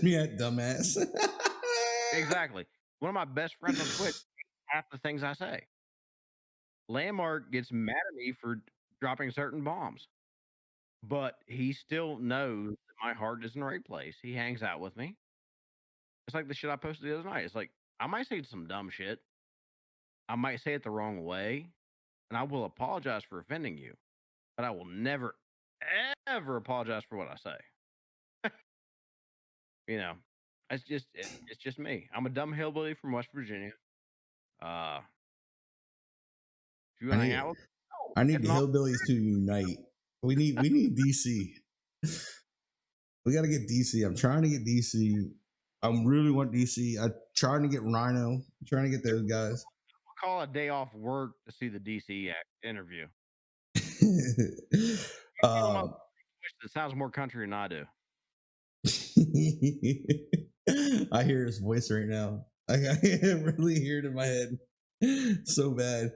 Me at dumbass. Exactly. One of my best friends on Twitch hates half the things I say. Landmark gets mad at me for dropping certain bombs, but he still knows that my heart is in the right place. He hangs out with me. It's like the shit I posted the other night. It's like I might say some dumb shit. I might say it the wrong way, and I will apologize for offending you, but I will never, ever apologize for what I say. You know, it's just me. I'm a dumb hillbilly from West Virginia. Uh, if you I want to hang need out with me, cool. I need If the not, hillbillies to unite. We need DC. We got to get DC. I'm trying to get DC. I really want DC. I'm trying to get Rhino. I'm trying to get those guys. I'll call a day off work to see the DC interview. You get him up um, that sounds more country than I do. I hear his voice right now. I really hear it in my head so bad.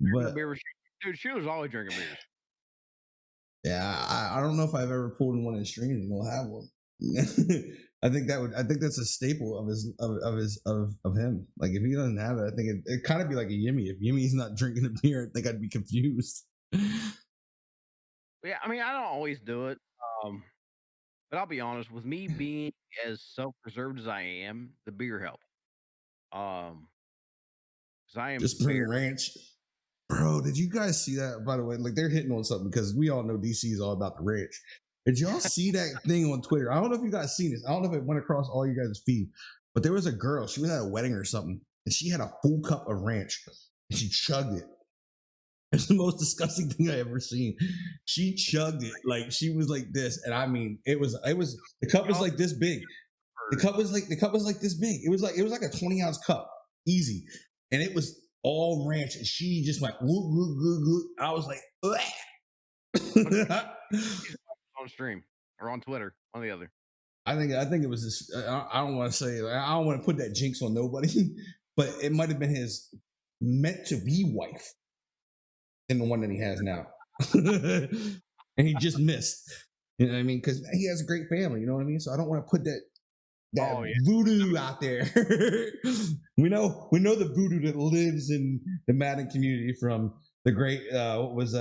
Drinking a But beer with dude, she was always drinking beers. yeah, I don't know if I've ever pulled in one in stream and he'll have one. I think that's a staple of his of him. Like if he doesn't have it, I think it kind of be like a Yimmy. If Yimmy's not drinking a beer, I think I'd be confused. Yeah, I mean, I don't always do it. Um, but I'll be honest, with me being as self-preserved as I am, the beer helped. Because I am Just bring very ranch. Bro, did you guys see that? By the way, like they're hitting on something because we all know DC is all about the ranch. Did y'all see that thing on Twitter? I don't know if you guys seen this. I don't know if it went across all you guys' feed, but there was a girl. She was at a wedding or something, and she had a full cup of ranch, and she chugged it. It's the most disgusting thing I ever seen. She chugged it like she was like this, and I mean, it was the cup was like this big. The cup was like this big. It was like a 20-ounce cup, easy, and it was all ranch. And she just went whoop, whoop, whoop, whoop. I was like, on stream or on Twitter, on the other. I think it was this. I don't want to say. I don't want to put that jinx on nobody, but it might have been his meant to be wife in the one that he has now, and he just missed. You know what I mean? Because he has a great family. You know what I mean? So I don't want to put that Oh yeah, voodoo out there. we know the voodoo that lives in the Madden community from the great what was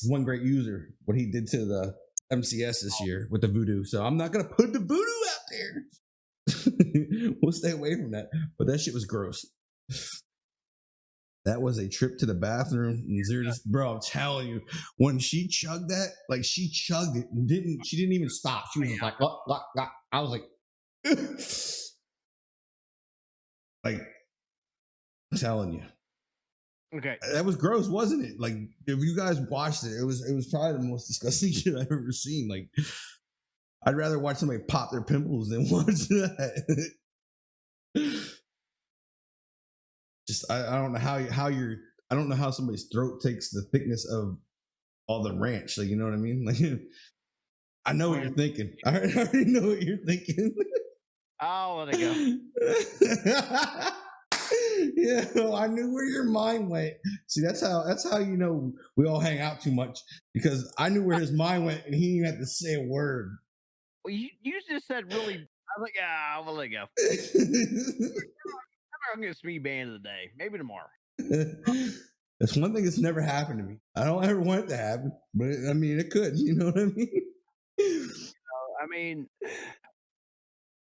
one great user, what he did to the MCS this year with the voodoo. So I'm not gonna put the voodoo out there. We'll stay away from that. But that shit was gross. That was a trip to the bathroom. Bro, I'm telling you, when she chugged that, like she chugged it and she didn't even stop. She was just like, I was like, like, I'm telling you, okay. that was gross, wasn't it? Like, if you guys watched it, it was probably the most disgusting shit I've ever seen. Like, I'd rather watch somebody pop their pimples than watch that. Just, I don't know I don't know how somebody's throat takes the thickness of all the ranch. Like, you know what I mean? Like, I know what you're thinking. I already know what you're thinking. I'll let it go. Yeah, I knew where your mind went. See, that's how you know we all hang out too much because I knew where his mind went and he didn't even have to say a word. Well, you just said really. I'm like, I'll let it go. I'm gonna speed band of the day. Maybe tomorrow. That's one thing that's never happened to me. I don't ever want it to happen, but I mean, it could. You know what I mean? I mean,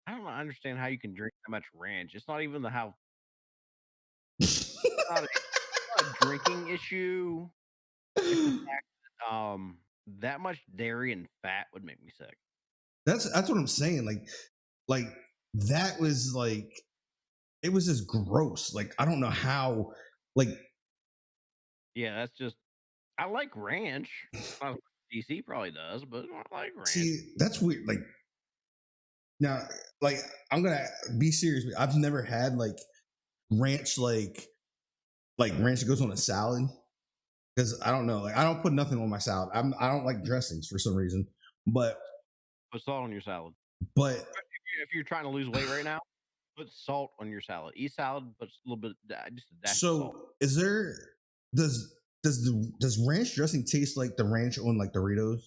I don't understand how you can drink that much ranch. It's not even not a drinking issue. It's the fact that that much dairy and fat would make me sick. That's what I'm saying. Like that was like it was just gross. Like I don't know how. Like Yeah, that's just. I like ranch. Not as much as DC probably does, but I like ranch. see, that's weird. Like now, like I'm gonna be serious. I've never had like ranch like ranch that goes on a salad because I don't know. Like I don't put nothing on my salad. I don't like dressings for some reason. But Put salt on your salad. but If you're trying to lose weight right now, put salt on your salad. Eat salad, but a little bit, just a dash of salt. so is there does ranch dressing taste like the ranch on like Doritos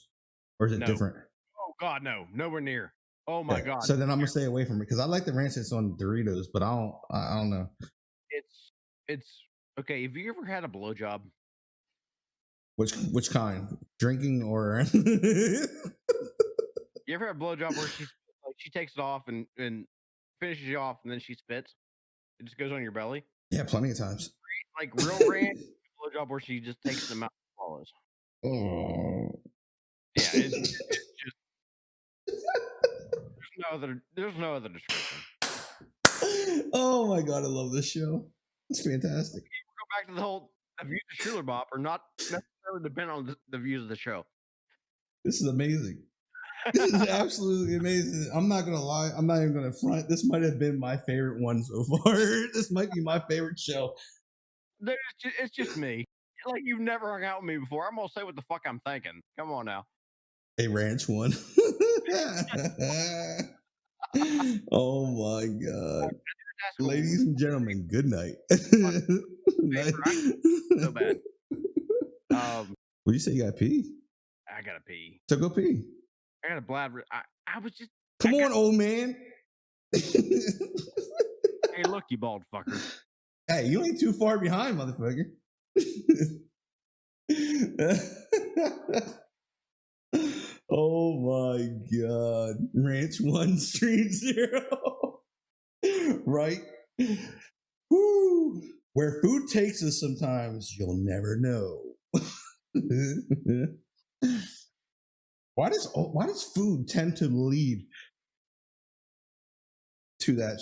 or is it No. different? Oh God, no, nowhere near. Oh my Yeah. god, So then I'm gonna stay away from it because I like the ranch that's on Doritos, but I don't know it's okay. Have you ever had a blowjob? which kind, drinking or. You ever had a blowjob where she takes it off and finishes you off, and then she spits? It just goes on your belly, Yeah, plenty of times. like real ranch blowjob where she just takes them out and swallows. Oh. Yeah, it's just there's no other description. Oh my god, I love this show. It's fantastic. Go back to the views of Shulerbop are not necessarily depend on the views of the show. This is amazing. This is absolutely amazing. I'm not gonna lie. I'm not even gonna front. This might have been my favorite one so far. This might be my favorite show. It's just me. Like you've never hung out with me before. I'm gonna say what the fuck I'm thinking. Come on now. A ranch one. Oh my god. Ladies and gentlemen, good night. Night. So bad. What do you say? You got pee? I gotta pee. So go pee. I got a bladder. I was just. Come on, old man. Hey, look, you bald fucker. Hey, you ain't too far behind, motherfucker. Oh my god. Ranch 1, Stream 0. Right? Woo. Where food takes us sometimes, you'll never know. Why does food tend to lead to that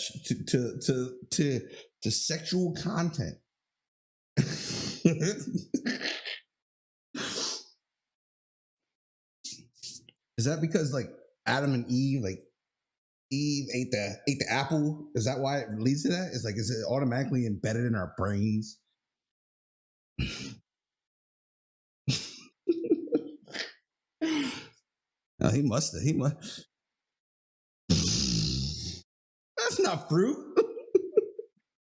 to sexual content? Is that because like Adam and Eve, like Eve ate the apple? Is that why it leads to that? Is it automatically embedded in our brains? No, he must. That's not fruit.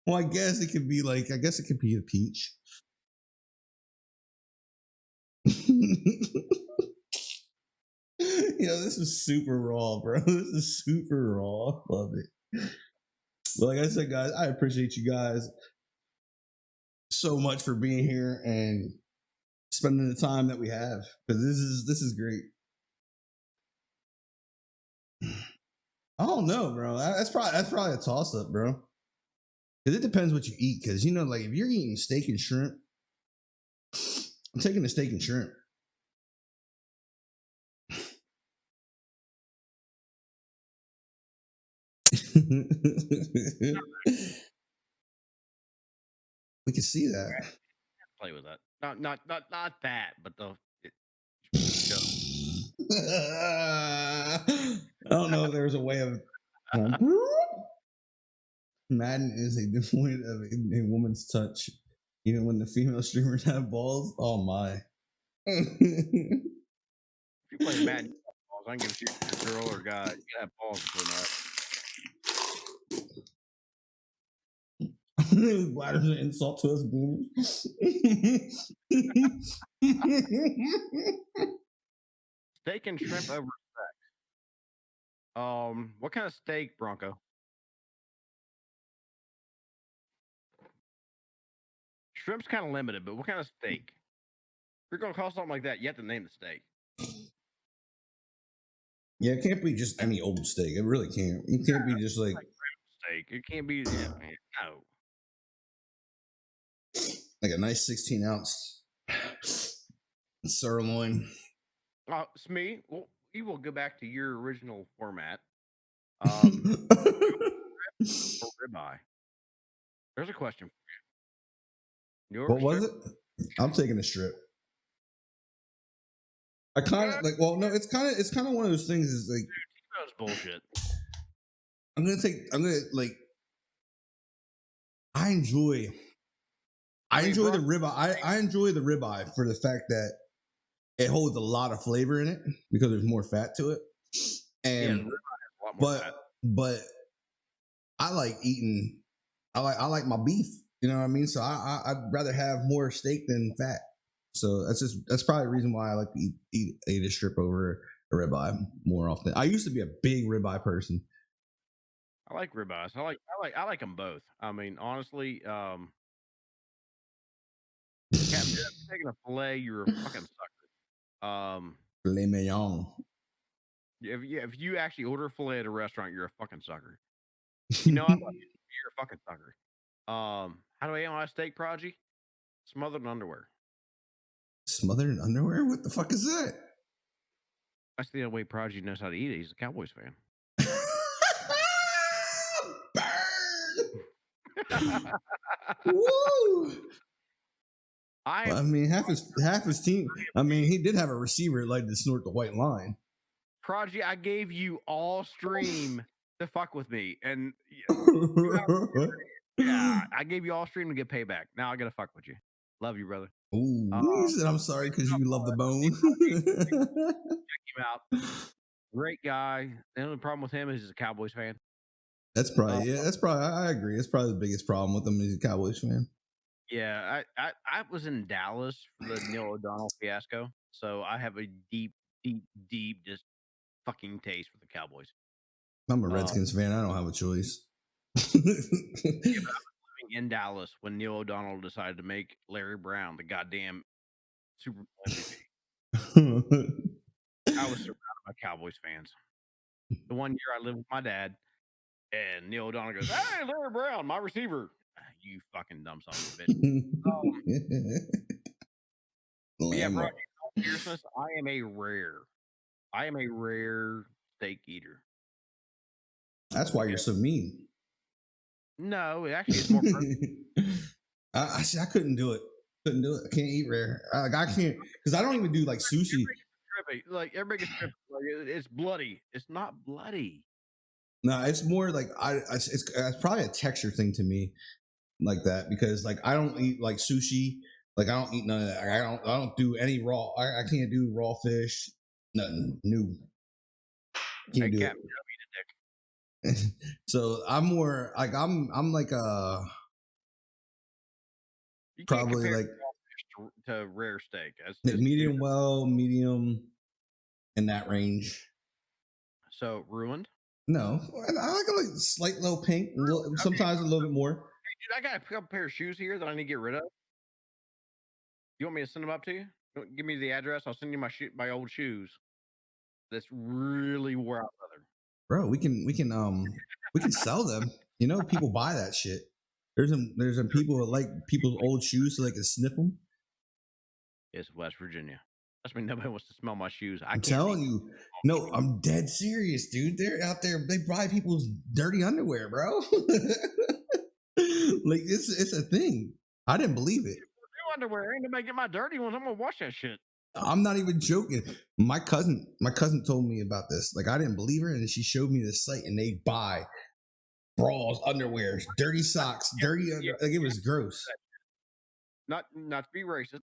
Well, I guess it could be a peach. This is super raw, bro. This is super raw. Love it. But like I said, guys, I appreciate you guys so much for being here and spending the time that we have, because this is great. I don't know, bro. That's probably a toss up, bro. Because it depends what you eat. Because like if you're eating steak and shrimp, I'm taking the steak and shrimp. We can see that. Play with that. Not that, but the. I don't know if there's a way of. Madden is a deployment of a woman's touch. Even when the female streamers have balls. Oh my. If you play Madden, balls, I don't give a shit if you're a girl or guy. You can have balls between that. Bladder's an insult to us boomers. Steak and shrimp over sex. What kind of steak, Bronco? Shrimp's kind of limited, but what kind of steak? If you're gonna call something like that, you have to name the steak. Yeah, it can't be just any old steak. It really can't. It can't be just like steak. It can't be no. Like a nice 16-ounce sirloin. Smee, well, we will go back to your original format. Ribeye. There's a question for you. What was it? I'm taking a strip. I kind of like. Well, no, it's kind of one of those things. Is like that's bullshit. I'm gonna like. I enjoy the ribeye. I enjoy the ribeye for the fact that it holds a lot of flavor in it because there's more fat to it. And but I like eating. I like my beef. You know what I mean? So I'd rather have more steak than fat. So that's probably the reason why I like to eat a strip over a ribeye more often. I used to be a big ribeye person. I like ribeyes. I like them both. I mean, honestly, Captain, if you're taking a fillet, you're a fucking sucker. Filet mignon. If you actually order a fillet at a restaurant, you're a fucking sucker. You know, I thought you're a fucking sucker. How do I eat my steak, Prodigy? Smothered in underwear. Smothered in underwear? What the fuck is that? That's the only way Prodigy knows how to eat it. He's a Cowboys fan. Burn! Woo! I mean, half his team. I mean, he did have a receiver that liked to snort the white line. Prodigy, I gave you all stream to fuck with me, and yeah, I gave you all stream to get payback. Now I gotta fuck with you. Love you, brother. Ooh, he said, "I'm sorry because you love the bone." Check him out. Great guy. The only problem with him is he's a Cowboys fan. That's probably I agree. That's probably the biggest problem with him. He's a Cowboys fan. Yeah, I was in Dallas for the Neil O'Donnell fiasco, so I have a deep just fucking taste for the Cowboys. I'm a Redskins fan. I don't have a choice. Yeah, but I was living in Dallas when Neil O'Donnell decided to make Larry Brown the goddamn Super Bowl MVP. I was surrounded by Cowboys fans. The one year I lived with my dad, and Neil O'Donnell goes, "Hey, Larry Brown, my receiver." You fucking dumb son of a bitch. Yeah, bro. Seriousness, I am a rare steak eater. That's why you're so mean. No, actually, it's more. I couldn't do it. Couldn't do it. I can't eat rare. I can't because I don't even do like sushi. Like everybody gets trippy. Like it's bloody. It's not bloody. No, it's more like it's probably a texture thing to me, like that because like I don't eat like sushi. Like I don't eat none of that. I don't do any raw. I can't do raw fish. Nothing new. Can't do it. So I'm more like I'm like probably like to rare steak. Medium well, medium in that range. So ruined? No, I like a like slight little pink. Sometimes a little bit more. Hey, dude, I got a couple pair of shoes here that I need to get rid of. You want me to send them up to you? Give me the address. I'll send you my old shoes. That's really wore out leather. Bro, we can sell them. You know, people buy that shit. There's some people that like people's old shoes so they can sniff them. It's West Virginia. That's mean nobody wants to smell my shoes. I'm telling you. No, I'm dead serious, dude. They're out there. They buy people's dirty underwear, bro. Like it's a thing. I didn't believe it. New underwear. Ain't nobody get my dirty ones. I'm gonna wash that shit. I'm not even joking. My cousin told me about this. Like I didn't believe her, and she showed me the site, and they buy bras, underwear, dirty socks, dirty. Like it was gross. Not to be racist,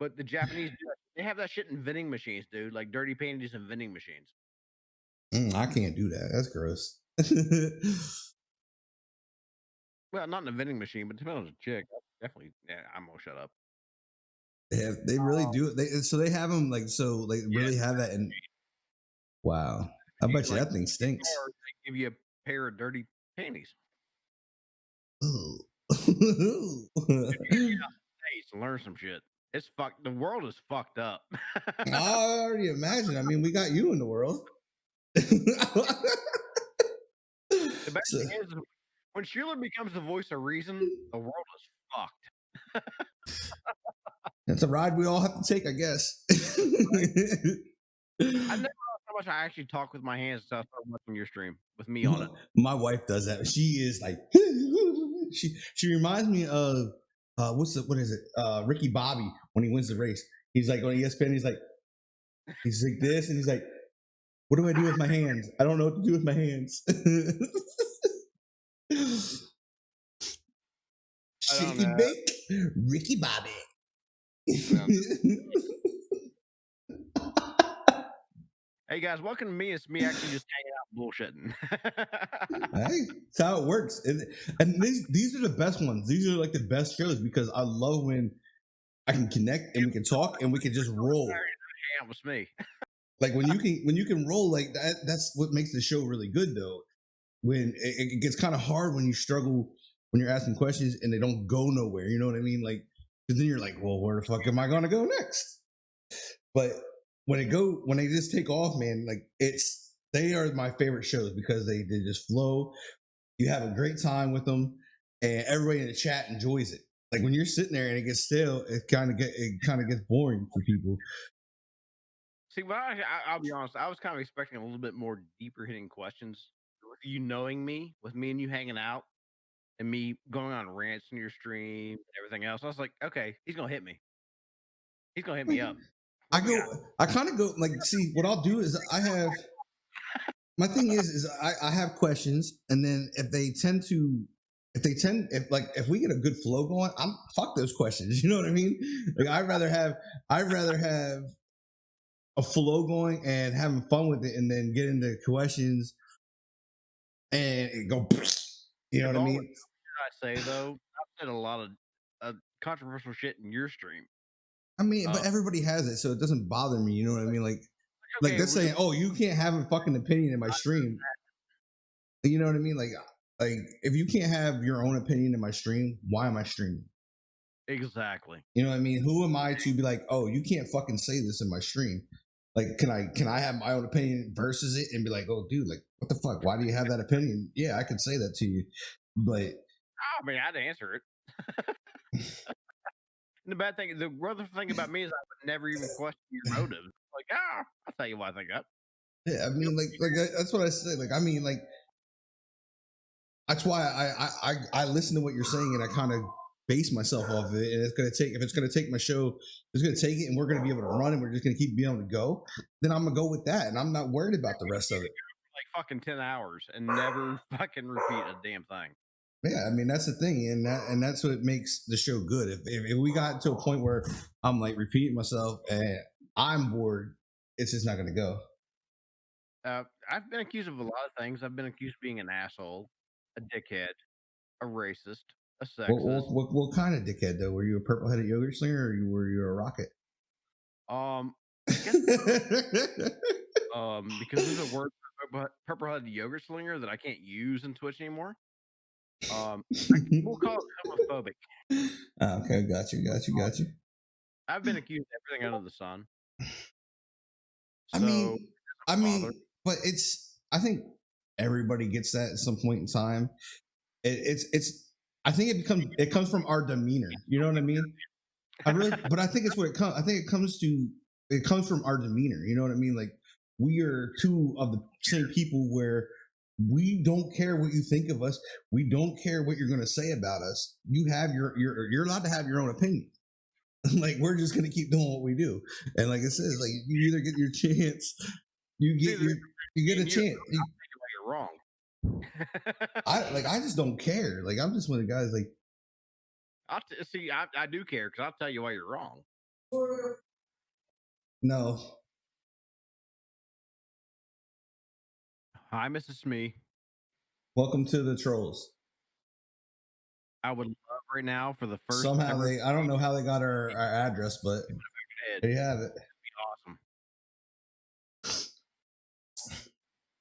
but the Japanese they have that shit in vending machines, dude. Like dirty panties in vending machines. I can't do that. That's gross. Well, not in a vending machine, but depending on the chick, definitely. Yeah, I'm gonna shut up. They really do it. So they have them like so. They really have that. And wow, I bet you that thing stinks. They give you a pair of dirty panties. Ooh. Learn some shit. It's fucked. The world is fucked up. I already imagine. I mean, we got you in the world. The best thing is, when Shuler becomes the voice of reason, the world is fucked. It's a ride we all have to take, I guess. I never know how much I actually talk with my hands until I start watching your stream with me on it. My wife does that. She is like, she reminds me of what is it? Ricky Bobby when he wins the race. He's like on ESPN. He's like this, and he's like, "What do I do with my hands? I don't know what to do with my hands." Shaky bake, Ricky Bobby. Hey guys, welcome to me. It's me actually just hanging out bullshitting. Hey, that's how it works. And these are the best ones. These are like the best shows because I love when I can connect and we can talk and we can just roll. Hang out with me. Like when you can roll like that, that's what makes the show really good though. When it gets kind of hard when you struggle when you're asking questions and they don't go nowhere. You know what I mean? Like, because then you're like, well, where the fuck am I gonna go next? But when they just take off, man, like they are my favorite shows because they just flow. You have a great time with them, and everybody in the chat enjoys it. Like when you're sitting there and it gets stale, it kind of gets boring for people. See, but I'll be honest. I was kind of expecting a little bit more deeper hitting questions. With you knowing me, with me and you hanging out, and me going on rants in your stream and everything else, I was like, okay, he's gonna hit me. He's gonna hit me up. I kind of go like, see, what I'll do is my thing is I have questions, and then if we get a good flow going, I'm fuck those questions. You know what I mean? Like I'd rather have a flow going and having fun with it, and then get into questions and it go. You know what I mean? I say though, I've said a lot of controversial shit in your stream. I mean, but everybody has it, so it doesn't bother me. You know what I mean? Like they're saying, "Oh, you can't have a fucking opinion in my stream." You know what I mean? Like if you can't have your own opinion in my stream, why am I streaming? Exactly. You know what I mean? Who am I to be like, "Oh, you can't fucking say this in my stream"? Like, can I have my own opinion versus it and be like, "Oh, dude, like, what the fuck? Why do you have that opinion?" Yeah, I could say that to you, but I mean, I'd answer it. And the bad thing, the other thing about me is I would never even question your motives. Like, I'll tell you why I think that. Yeah, I mean, like that's what I say. Like, I mean, like that's why I listen to what you're saying and I kind of base myself off of it. And if it's gonna take my show, it's gonna take it, and we're gonna be able to run, and we're just gonna keep being able to go. Then I'm gonna go with that, and I'm not worried about the rest of it. Like fucking 10 hours and never fucking repeat a damn thing. Yeah, I mean that's the thing, and that's what makes the show good. If we got to a point where I'm like repeating myself and I'm bored, it's just not gonna go. I've been accused of a lot of things. I've been accused of being an asshole, a dickhead, a racist, a sexist. What kind of dickhead though? Were you a purple-headed yogurt slinger, or were you a rocket? Because there's a word for purple-headed yogurt slinger that I can't use in Twitch anymore. We'll call it homophobic. Okay, got you. I've been accused of everything under the sun. I mean, but I think everybody gets that at some point in time. I think it comes from our demeanor. You know what I mean? But I think it's what it comes. I think it comes from our demeanor. You know what I mean? Like we are two of the same people where we don't care what you think of us. We don't care what you're going to say about us. You have you're allowed to have your own opinion. Like we're just gonna keep doing what we do, and like it says, like you either get your chance, you get a chance. You're wrong. I just don't care. Like I'm just one of the guys. Like I do care because I'll tell you why you're wrong. No. Hi, Mrs. Smee. Welcome to the trolls. I would love right now for the first. Somehow I don't know how they got our address, but there you have it. That'd be awesome.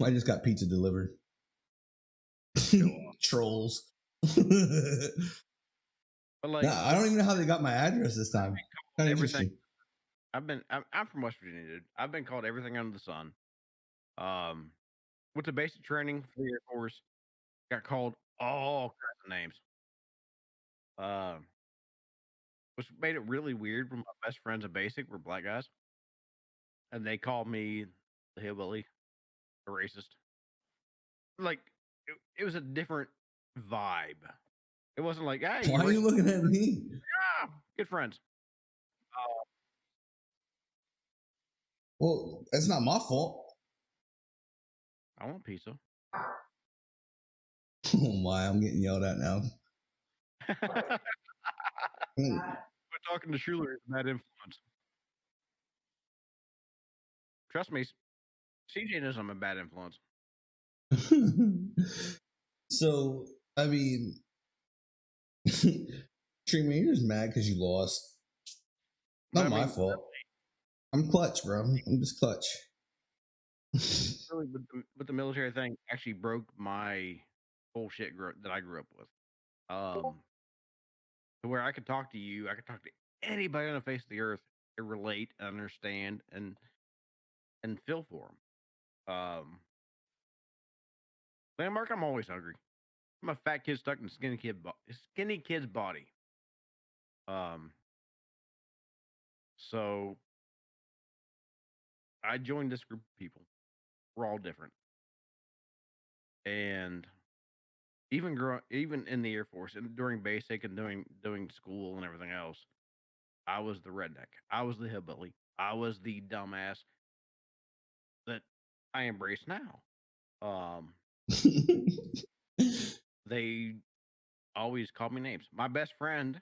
I just got pizza delivered. Trolls. But like, I don't even know how they got my address this time. Kind of interesting. I'm from West Virginia, dude. I've been called everything under the sun. Went to basic training for the Air Force. Got called all kinds of names. Which made it really weird when my best friends at basic were black guys. And they called me the hillbilly, a racist. Like, it was a different vibe. It wasn't like, hey. Why are you looking at me? Yeah, good friends. Well, that's not my fault. I want pizza. Oh my, I'm getting yelled at now. We're talking to Shuler is a bad influence. Trust me, CJ knows I'm a bad influence. So, I mean, Treatment, you're just mad because you lost. Not my fault. I'm clutch, bro. I'm just clutch. really with the military thing actually broke my bullshit that I grew up with. To where I could talk to you, I could talk to anybody on the face of the earth and relate, understand, and feel for them. Landmark, I'm always hungry. I'm a fat kid stuck in a skinny kid's body. Um, so I joined this group of people. We're all different, and even in the Air Force and during basic and doing school and everything else, I was the redneck. I was the hillbilly. I was the dumbass that I embrace now. Um, they always called me names. My best friend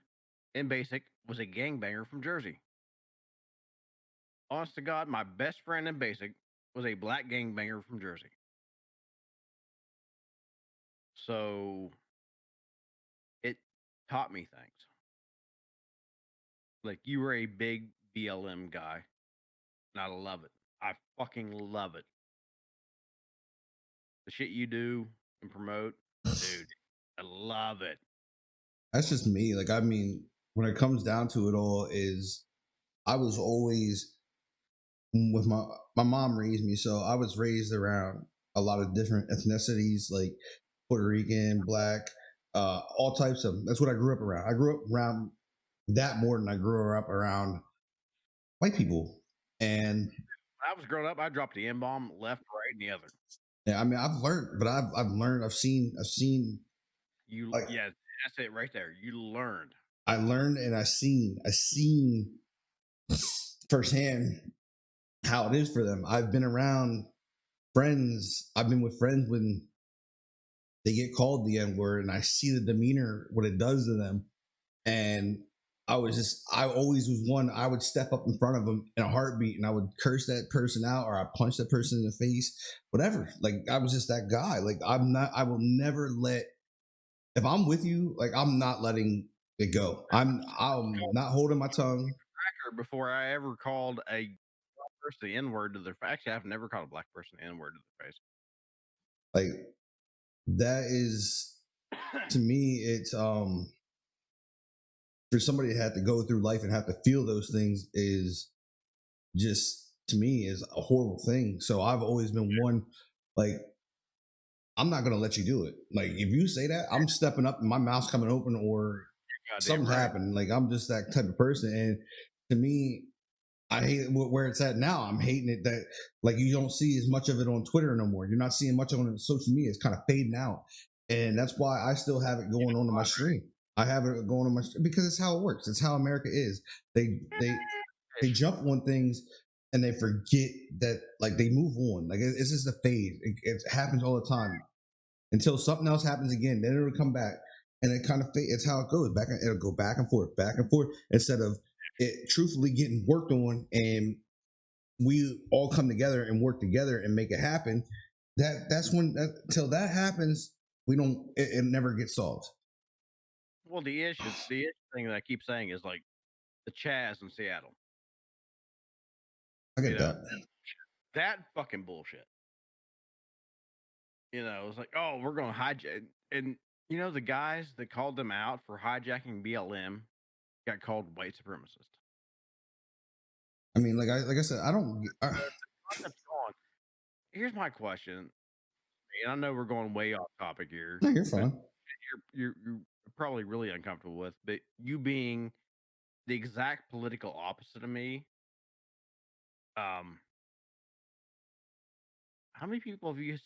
in basic was a gangbanger from Jersey. Honest to God, my best friend in basic was a black gangbanger from Jersey. So it taught me things. Like you were a big BLM guy, and I love it. I fucking love it. The shit you do and promote, dude, I love it. That's just me. Like, I mean, when it comes down to it all, is I was always with my mom raised me, so I was raised around a lot of different ethnicities, like Puerto Rican, black, all types of. That's what I grew up around. I grew up around that more than I grew up around white people. And When I was growing up, I dropped the N bomb left, right, and the other. yeah, I mean, I've learned, but I've learned, I've seen, like, Yeah, that's it right there. You learned. I learned and I seen firsthand how it is for them. I've been around friends. I've been with friends when they get called the N word, and I see the demeanor, what it does to them. And I always was one. I would step up in front of them in a heartbeat, and I would curse that person out, or I punch that person in the face, whatever. Like I was just that guy. Like I'm not. I will never let. If I'm with you, like I'm not letting it go. I'm not holding my tongue. Before I ever called a person the N word to their face. Actually, I've never called a black person the N word to their face. Like that is, to me, it's for somebody to have to go through life and have to feel those things is just, to me, is a horrible thing. So I've always been one, like, I'm not gonna let you do it. Like if you say that, I'm stepping up and my mouth's coming open, or something's right. happening. Like I'm just that type of person. And to me, I hate it where it's at now. I'm hating it that, like, you don't see as much of it on Twitter no more. You're not seeing much on social media. It's kind of fading out, and that's why I still have it going on my stream. I have it going on my stream because it's how it works. It's how America is. They jump on things and they forget that, like, they move on. Like it's just a fade. It happens all the time until something else happens again. Then it'll come back, and it kind of fade. It's how it goes. It'll go back and forth, instead of it truthfully getting worked on, and we all come together and work together and make it happen. That's when till that happens, we don't. It never gets solved. Well, the issue thing that I keep saying is like the Chaz in Seattle. I get that. That fucking bullshit. It's like, oh, we're going to hijack. And, the guys that called them out for hijacking BLM got called white supremacist. I mean, like I said, I don't. Here's my question. And I know we're going way off topic here. No, you're fine. You're probably really uncomfortable with, but you being the exact political opposite of me, how many people have you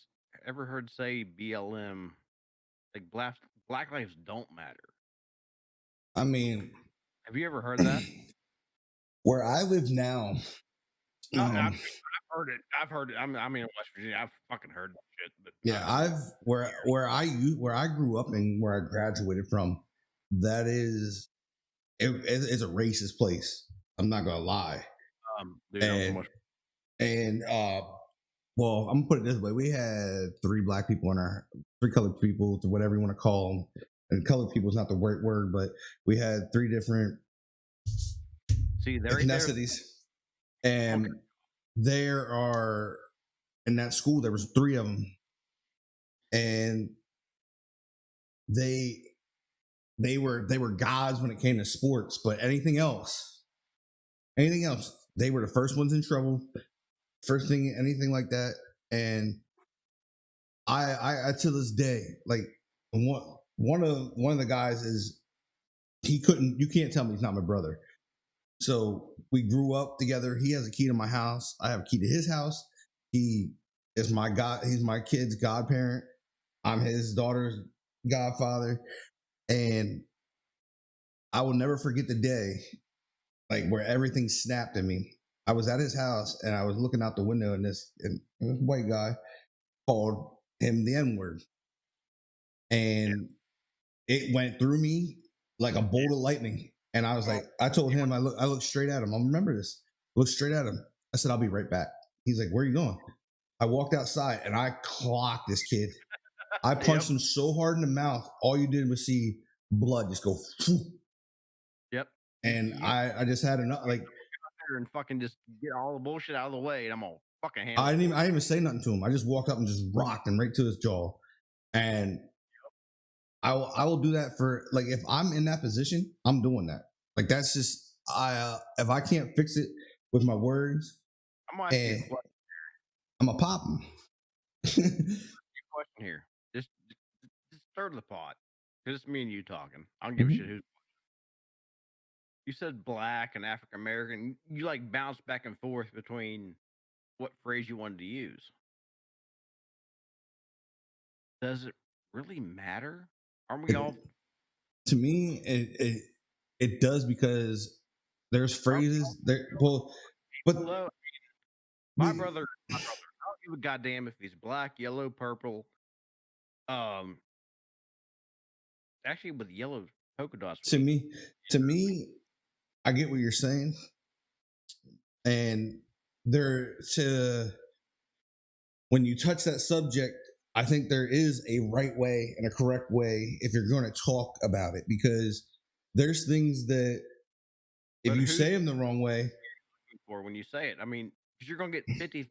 ever heard say BLM, like black lives don't matter? I mean, have you ever heard that? Where I live now, I've heard it. I mean, in West Virginia. I've fucking heard that shit. But yeah, where I grew up and where I graduated from, that is, it's a racist place. I'm not gonna lie. Dude, and well, I'm gonna put it this way: we had three black people in three colored people, to whatever you want to call them. And colored people is not the right word, but we had three different ethnicities, and there are in that school. There was 3 of them, and they were gods when it came to sports. But anything else, they were the first ones in trouble. First thing, anything like that, and I to this day, like one of the guys is you can't tell me he's not my brother. So we grew up together. He has a key to my house. I have a key to his house. He is my god. He's my kid's godparent. I'm his daughter's godfather, and I will never forget the day, like where everything snapped at me. I was at his house and I was looking out the window, and this white guy called him the N word, and it went through me like a bolt of lightning. And I was like, I told him, I looked straight at him. I remember this. Looked straight at him. I said, I'll be right back. He's like, where are you going? I walked outside and I clocked this kid. I punched him so hard in the mouth. All you did was see blood just go. Phew. Yep. And I just had enough. Like, and fucking just get all the bullshit out of the way, and I'm gonna fucking handle. I didn't even say nothing to him. I just walked up and just rocked him right to his jaw. And I will do that for, like, if I'm in that position, I'm doing that. Like, that's just if I can't fix it with my words, I'm gonna ask you a question. I'm gonna pop him. Question here. Just stir the pot. Because it's me and you talking. I don't give a shit who's. You said black and African American. You like bounce back and forth between what phrase you wanted to use. Does it really matter? Aren't we all? To me, it does, because there's phrases there. Well, but my brother, I don't give a goddamn if he's black, yellow, purple. Actually, with yellow polka dots. To me, I get what you're saying, and when you touch that subject, I think there is a right way and a correct way if you're going to talk about it, because there's things that if you say them the wrong way, or when you say it, I mean, because you're going to get 50.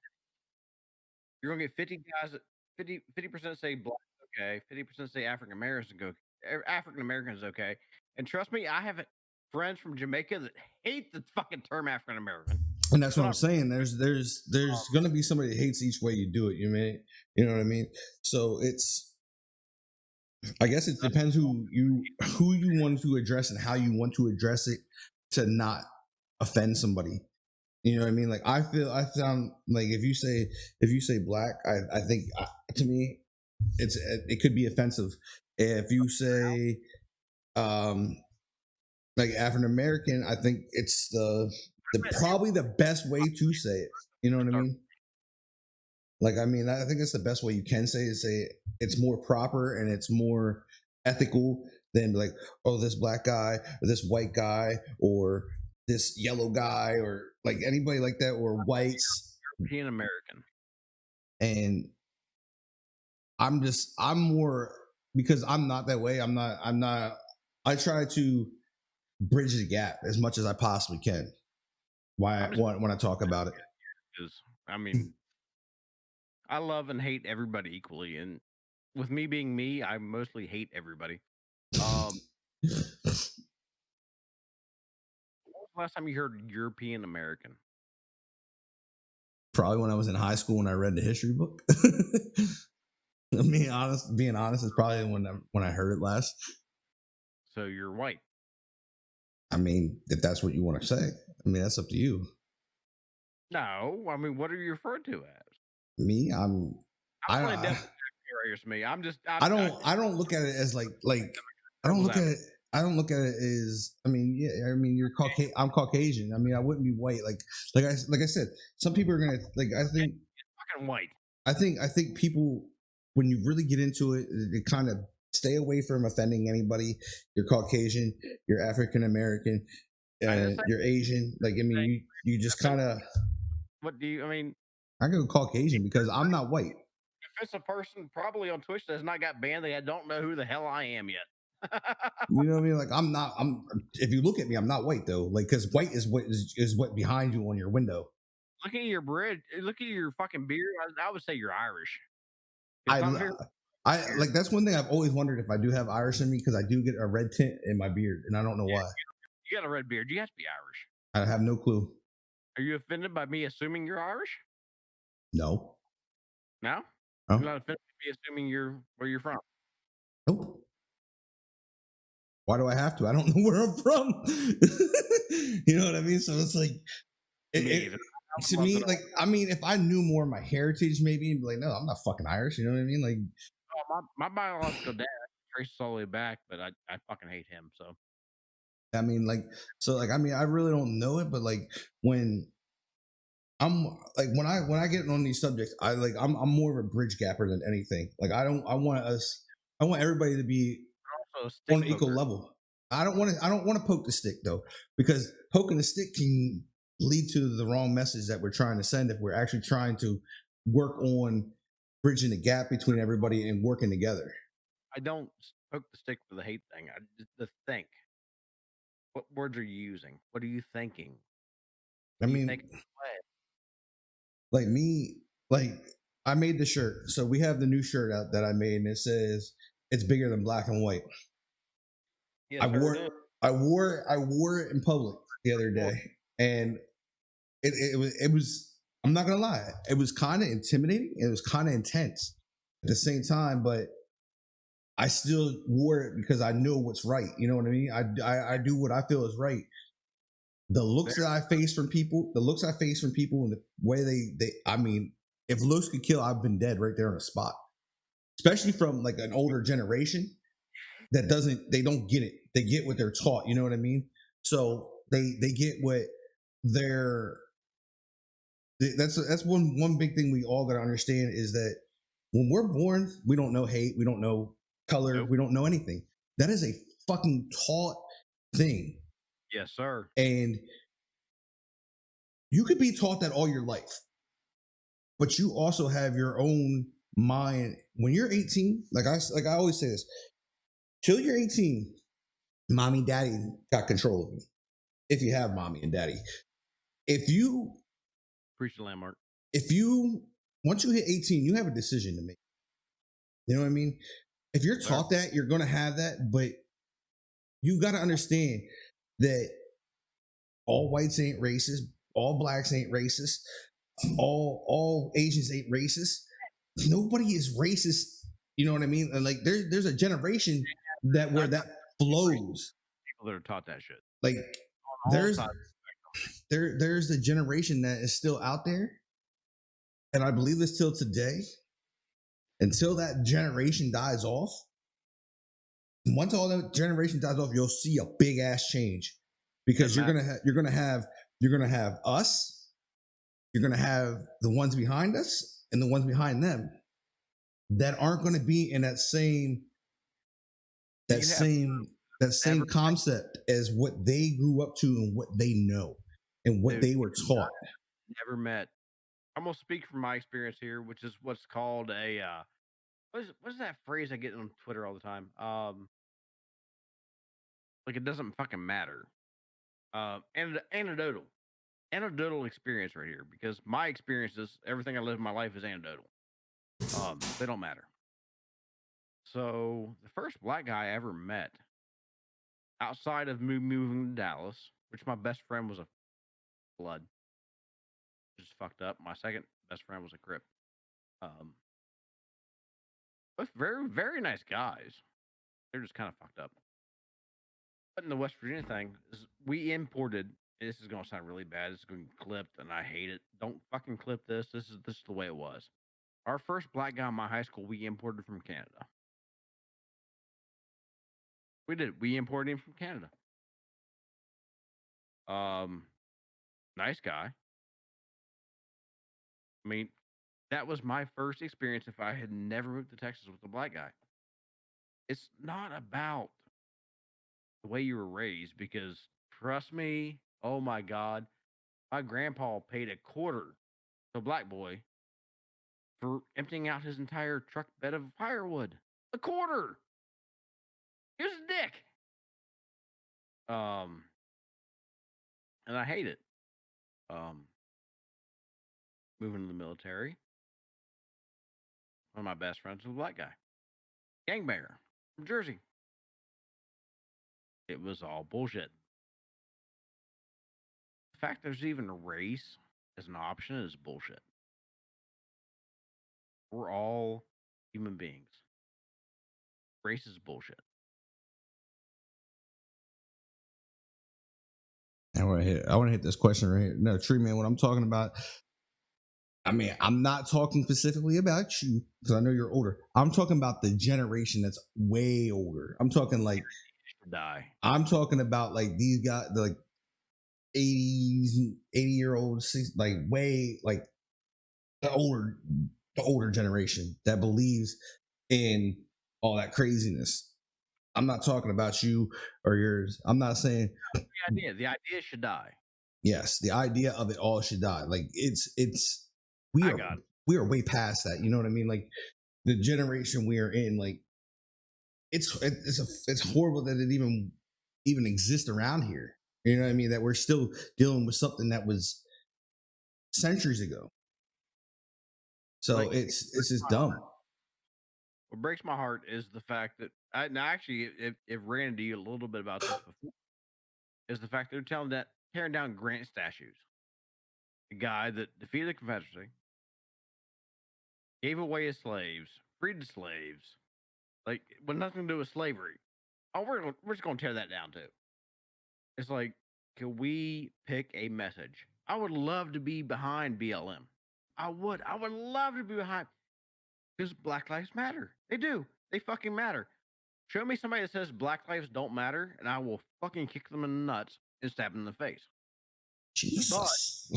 You're going to get 50 guys. 50% say black, okay. 50% say African Americans, okay. And trust me, I have friends from Jamaica that hate the fucking term African American. And that's what I'm saying. There's going to be somebody that hates each way you do it. You know what I mean? So I guess it depends who you want to address and how you want to address it to not offend somebody. You know what I mean? Like, I sound like if you say black, I think to me it could be offensive. If you say like African American, I think it's probably the best way to say it. You know what I mean? Like, I mean, I think that's the best way you can say it. It's more proper and it's more ethical than like, oh, this black guy or this white guy or this yellow guy or like anybody like that, or whites. European American. And I'm more, because I'm not that way. I try to bridge the gap as much as I possibly can. When I talk about it. I mean, I love and hate everybody equally. And with me being me, I mostly hate everybody. When was the last time you heard European American? Probably when I was in high school when I read the history book. Being honest is probably when I heard it last. So you're white. I mean, if that's what you want to say, I mean, that's up to you. No, I mean, what are you referred to as? Me, I don't look at it as like I don't look at it as, I mean, yeah, I mean, I'm Caucasian. I mean, I wouldn't be white. Like I said, some people are gonna like. I think fucking white. I think people, when you really get into it, they kind of stay away from offending anybody. You're Caucasian. You're African American. You're Asian. Like, I mean, you just kind of. What do you? I mean, I go Caucasian because I'm not white. If it's a person probably on Twitch that's not got banned, they don't know who the hell I am yet. You know what I mean? Like, if you look at me, I'm not white though. Like, because white is what behind you on your window. looking at your bridge, look at your fucking beard. I would say you're Irish I because I'm very I weird. like that's one thing I've always wondered if I do have Irish in me because I do get a red tint in my beard and I don't know Yeah, why. you got a red beard. You have to be Irish. I have no clue. Are you offended by me assuming you're Irish? No. No, you're Oh, not offended by me assuming you're where you're from. nope. Why do I have to? I don't know where I'm from. You know what I mean? So it's like Me it, either. to I love me, it like all. I mean, if I knew more of my heritage, maybe I'd be like, no, I'm not fucking Irish. You know what I mean? Like, Oh, my biological dad traces all the way back, but I fucking hate him. So I mean, like, so like, I mean, I really don't know it, but like when I'm like when I get on these subjects, I'm more of a bridge gapper than anything. Like I want everybody to be also a stick on an equal poker. level. I don't want to poke the stick though, because poking the stick can lead to the wrong message that we're trying to send if we're actually trying to work on bridging the gap between everybody and working together. I don't poke the stick for the hate thing. I just the think. What words are you using? What are you thinking? I What do you think? mean, like me, like I made the shirt. So we have the new shirt out that I made and it says it's bigger than black and white. I Yes, sir. It wore is. I wore it in public the other day and it was I'm not gonna lie, it was kind of intimidating. It was kind of intense at the same time, but I still wore it because I know what's right. You know what I mean? I do what I feel is right. The There, looks that I face from people, the looks I face from people, and the way they I mean, if looks could kill, I've been dead right there on the spot. Especially from like an older generation that doesn't they don't get it. They get what they're taught. You know what I mean? So they get what they're that's one big thing we all got to understand is that when we're born, we don't know hate, we don't know color, nope. we don't know anything. That is a fucking taught thing, Yes, sir. and you could be taught that all your life, but you also have your own mind. When you're 18, like I always say this, till you're 18, mommy, daddy got control of you. If you have mommy and daddy, if you Preach the landmark. if you once you hit 18, you have a decision to make. You know what I mean? If you're Sir. taught that, you're gonna have that, but you got to understand that all whites ain't racist, all blacks ain't racist, all Asians ain't racist. Nobody is racist. You know what I mean? And like there's a generation that where Not that racist flows. people that are taught that shit Like on all there's sides. there's the generation that is still out there, and I believe this till today. Until that generation dies off, once all that generation dies off, you'll see a big ass change because Doesn't matter. you're gonna have us, you're gonna have the ones behind us and the ones behind them that aren't going to be in that same that You have same that never, same concept as what they grew up to and what they know and what dude, they were taught. never met. I'm gonna speak from my experience here, which is what's called a what is that phrase I get on Twitter all the time? Like it doesn't fucking matter. And anecdotal experience right here because my experiences, everything I live in my life is anecdotal. They don't matter. So the first black guy I ever met outside of me moving to Dallas, which my best friend was a blood, just fucked up. My second best friend was a Crip. Um, both very very nice guys. They're just kind of fucked up. But in the West Virginia thing, is we imported. This is gonna sound really bad. It's going to be clipped, and I hate it. Don't fucking clip this. This is the way it was. Our first black guy in my high school, we imported from Canada. We did. We imported him from Canada. Um, nice guy. I mean, that was my first experience. If I had never moved to Texas with a black guy, it's not about the way you were raised because trust me, oh my God, my grandpa paid a quarter to a black boy for emptying out his entire truck bed of firewood. A quarter. He was a dick. Um, and I hate it. Um, moving to the military. One of my best friends was a black guy, gangbanger from Jersey. It was all bullshit. The fact there's even a race as an option is bullshit. We're all human beings. Race is bullshit. I want to hit this question right here. No, Tree Man, what I'm talking about, I mean, I'm not talking specifically about you because I know you're older. I'm talking about the generation that's way older. I'm talking like Die. I'm talking about like these guys, the like 80-year-olds, like way like the older generation that believes in all that craziness. I'm not talking about you or yours. I'm not saying The idea should die. yes, the idea of it all should die. Like it's we I are got it. we are way past that. You know what I mean? Like the generation we are in, like it's horrible that it even exists around here. You know what I mean? That we're still dealing with something that was centuries ago. So Like, it's just dumb. what breaks my heart is the fact that actually it ran into you a little bit about this before. Is the fact they're tearing down Grant statues, the guy that defeated the Confederacy, gave away his slaves, freed the slaves, like with nothing to do with slavery. Oh, we're just gonna tear that down too. It's like, can we pick a message? I would love to be behind BLM. I would. I would love to be behind because Black Lives Matter. They do. They fucking matter. Show me somebody that says Black lives don't matter, and I will fucking kick them in the nuts and stab them in the face. But Jesus.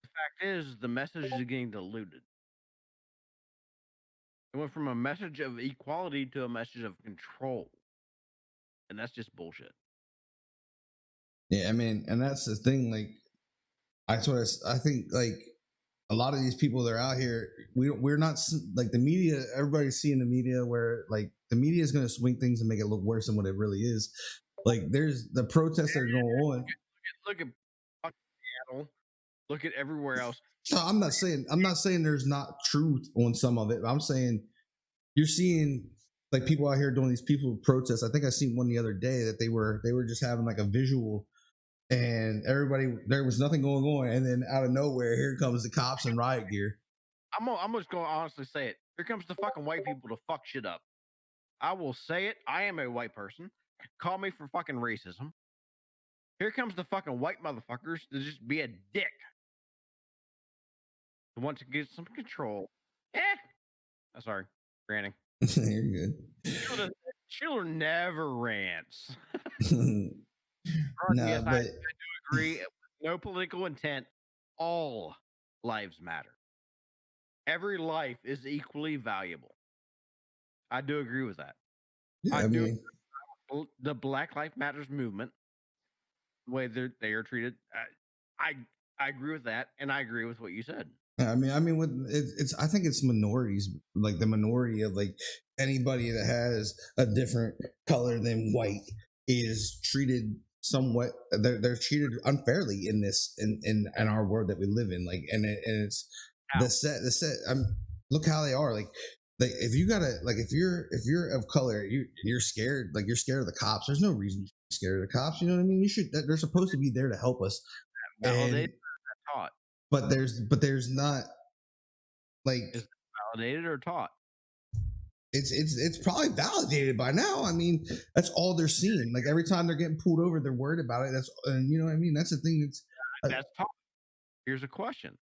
the fact is, the message is getting diluted. It went from a message of equality to a message of control, and that's just bullshit. Yeah, I mean, and that's the thing. Like, I think like a lot of these people that are out here, we're not like the media. Everybody's seeing the media where like the media is going to swing things and make it look worse than what it really is. Like, there's the protests that are going on. Look at fucking Seattle. Look at everywhere else. So I'm not saying there's not truth on some of it. I'm saying you're seeing like people out here doing these people protests. I think I seen one the other day that they were just having like a visual, and everybody, there was nothing going on, and then out of nowhere, here comes the cops in riot gear. I'm just going to honestly say it. Here comes the fucking white people to fuck shit up. I will say it. I am a white person. Call me for fucking racism. Here comes the fucking white motherfuckers to just be a dick. To want to get some control. I'm sorry, ranting. You're good. Schuler never rants. Nah, Yes, I but do agree. No political intent. All lives matter. Every life is equally valuable. I do agree with that. yeah, I I do. mean, The Black Lives Matters movement, the way they are treated, I agree with that, and I agree with what you said. I mean, with it's I think it's minorities, like the minority of like anybody that has a different color than white is treated somewhat. They're treated unfairly in this in our world that we live in. Like, and it's the set. Look how they are. Like if you gotta like if you're of color, you're scared. Like, you're scared of the cops. There's no reason to be scared of the cops. You know what I mean? You should. They're supposed to be there to help us. Validated, And taught. but there's not like Is it validated or taught? it's probably validated by now. I mean, that's all they're seeing. Like, every time they're getting pulled over, they're worried about it. And you know what I mean? That's the thing. That's taught. Here's a question: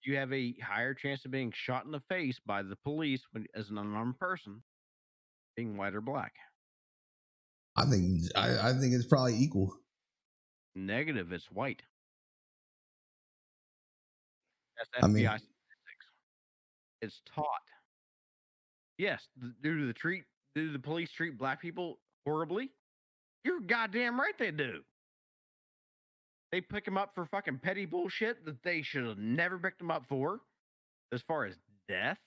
you have a higher chance of being shot in the face by the police when, as an unarmed person, being white or black. I think it's probably equal. Negative, it's white. That's I FBI mean, statistics. It's taught. Yes, due to the police treat black people horribly. You're goddamn right they do. They pick them up for fucking petty bullshit that they should have never picked them up for, as far as death.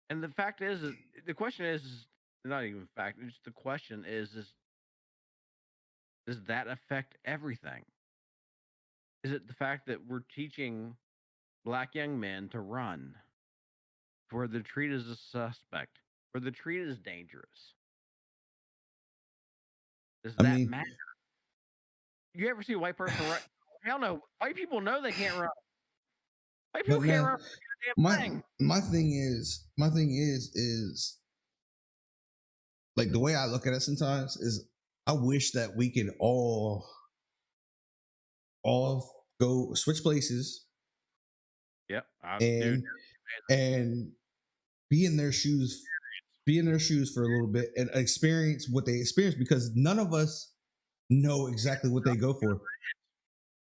And the fact is the question is not even fact. It's the question is does that affect everything? Is it the fact that we're teaching black young men to run, where they're treated as a suspect, where they're treated as dangerous? Does I that mean, matter? You ever see a white person run? Hell no. White people know they can't run. White but people can't man, run for a my damn thing. my thing is like the way I look at it sometimes is I wish that we could all go switch places Yep. Dude, and and be in their shoes for a little bit and experience what they experience because none of us know exactly what they go for.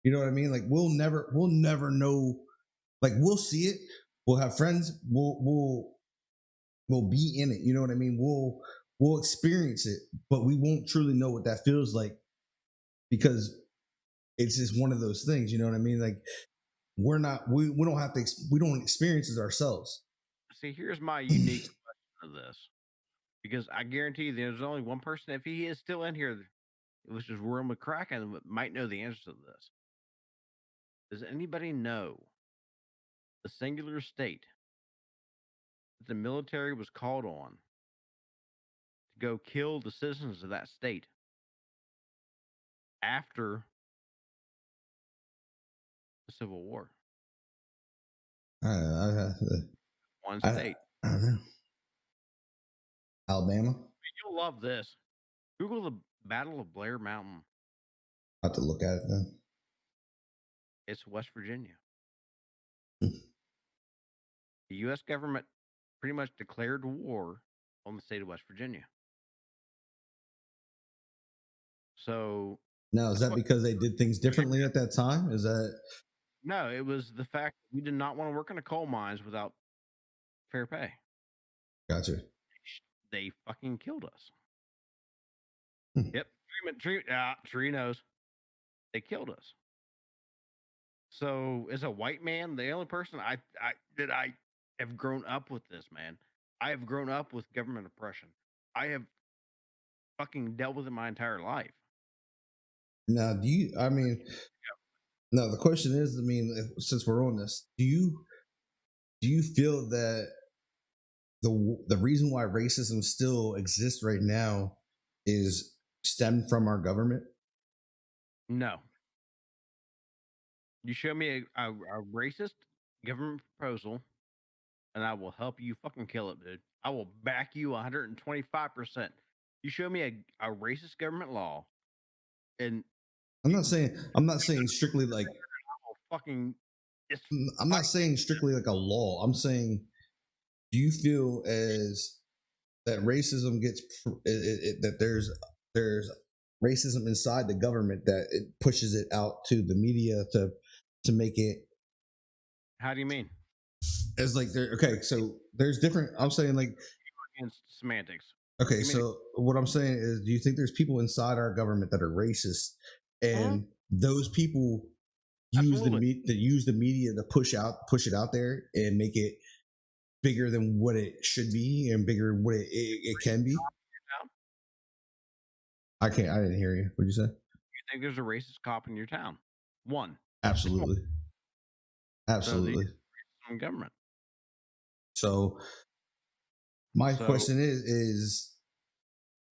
You know what I mean? Like we'll never know. Like we'll see it. We'll have friends. We'll be in it. You know what I mean? We'll experience it, but we won't truly know what that feels like because it's just one of those things. You know what I mean? Like we don't have to we don't experience it ourselves. see, here's my unique question of this. Because I guarantee you there's only one person, if he is still in here, which is Royal McCracken, that might know the answer to this. Does anybody know the singular state that the military was called on to go kill the citizens of that state after the Civil War? I, One I, state. I don't know. Alabama. You'll love this. Google the Battle of Blair Mountain. I have to look at it then. It's West Virginia. Hmm. The U.S. government pretty much declared war on the state of West Virginia. So Now, is that's that what. because they did things differently at that time? Is that No, it was the fact that we did not want to work in the coal mines without fair pay. gotcha? They fucking killed us. Hmm. Yep. Tree knows. They killed us. So as a white man, the only person I have grown up with this, man. I have grown up with government oppression. I have fucking dealt with it my entire life. Now, do you? I mean, no. The question is, I mean, since we're on this, do you feel that the reason why racism still exists right now is stemmed from our government? No. You show me a racist government proposal and I will help you fucking kill it, dude. I will back you 125%. You show me a racist government law, and you, I'm not saying strictly like I will fucking just I'm fight not saying strictly like a law. I'm saying, do you feel as that racism gets that there's racism inside the government that it pushes it out to the media to make it How do you mean? as like there? Okay, so there's different. I'm saying like Against semantics. okay, Give me the. so what I'm saying is, do you think there's people inside our government that are racist, Mhm. and those people Absolutely. use the media to push it out there and make it bigger than what it should be and bigger than what it can be? Now, I can't. I didn't hear you. What'd you say? you think there's a racist cop in your town? One. Just one. Absolutely, So the absolutely. government. So my So question is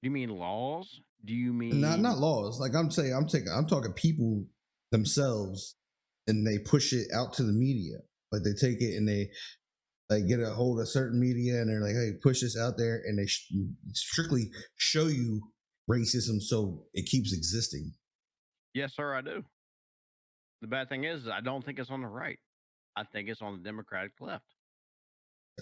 do you mean laws? Do you not mean laws. Like I'm talking people themselves, and they push it out to the media. Like they take it and they like get a hold of certain media, and they're like, "Hey, push this out there," and they strictly show you racism so it keeps existing. yes, sir? I do. The bad thing is, I don't think it's on the right. I think it's on the Democratic left.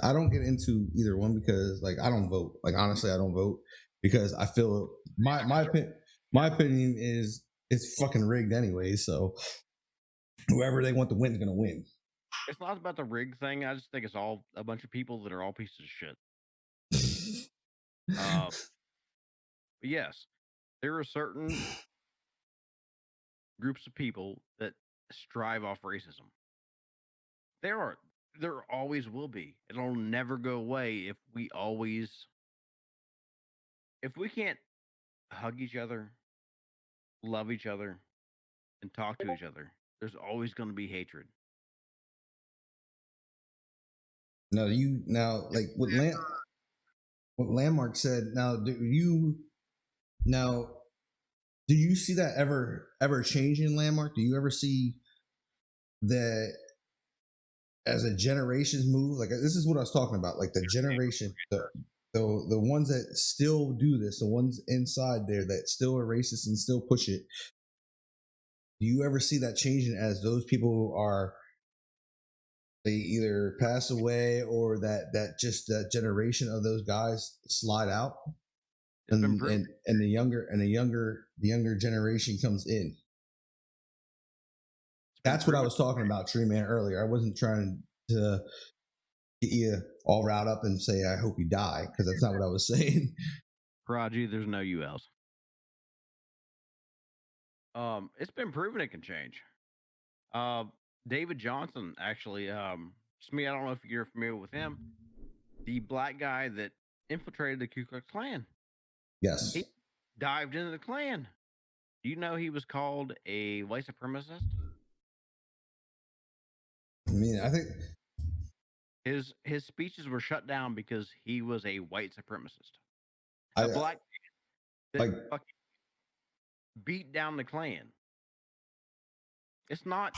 I don't get into either one because like I don't vote. Like honestly, I don't vote because I feel my opinion is it's fucking rigged anyway. So whoever they want to win is gonna win. It's not about the rig thing. I just think it's all a bunch of people that are all pieces of shit. Uh, but yes, there are certain groups of people that strive off racism. There are, there always will be. It'll never go away if we can't hug each other, love each other, and talk to each other. There's always going to be hatred. Now like what Landmark said. Now do you see that ever change in Landmark? Do you ever see that as a generations move? Like this is what I was talking about. Like the generation, the ones that still do this, the ones inside there that still are racist and still push it. Do you ever see that changing as those people they either pass away or that generation of those guys slide out, and the younger generation comes in? That's what I was talking about, Tree Man, earlier. I wasn't trying to get you all riled up and say I hope you die, because that's not what I was saying. Raji, there's no ULs. It's been proven it can change. David Johnson, actually, Smee, I don't know if you're familiar with him, the black guy that infiltrated the Ku Klux Klan. Yes. He dived into the Klan. Do you know he was called a white supremacist? I mean, I think his speeches were shut down because he was a white supremacist. A black man that fucking beat down the Klan. It's not.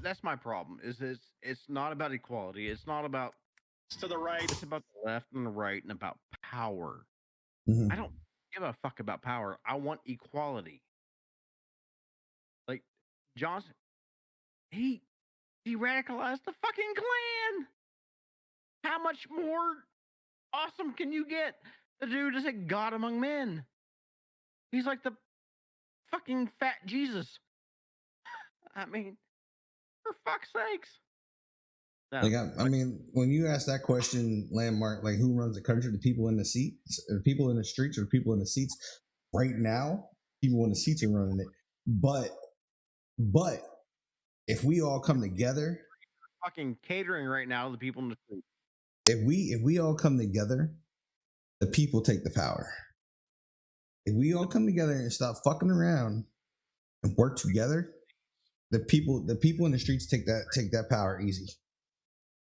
That's my problem. It's not about equality. It's not about to the right. It's about the left and the right and about power. Mm-hmm. I don't give a fuck about power. I want equality. Like Johnson, he radicalized the fucking Klan. How much more awesome can you get? The dude is a god among men. He's like the fucking fat Jesus. I mean, for fuck's sakes. No. Like I mean, when you ask that question, Landmark, like who runs the country? The people in the seats, the people in the streets, or people in the seats? Right now, people in the seats are running it. But if we all come together, fucking catering right now to the people in the street. If we all come together, the people take the power. If we all come together and stop fucking around and work together, the people in the streets take that power easy.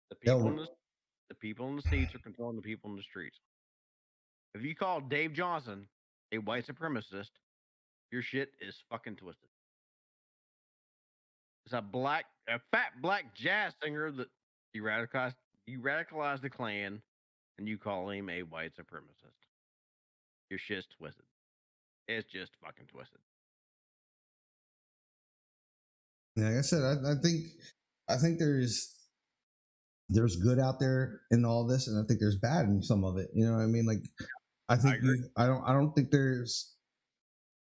The people in the seats are controlling the people in the streets. If you call Dave Johnson a white supremacist, your shit is fucking twisted. It's a fat black jazz singer that you radicalize the Klan, and you call him a white supremacist. Your shit's twisted. It's just fucking twisted. Like I said, I think there's good out there in all this, and I think there's bad in some of it. You know what I mean? Like I don't think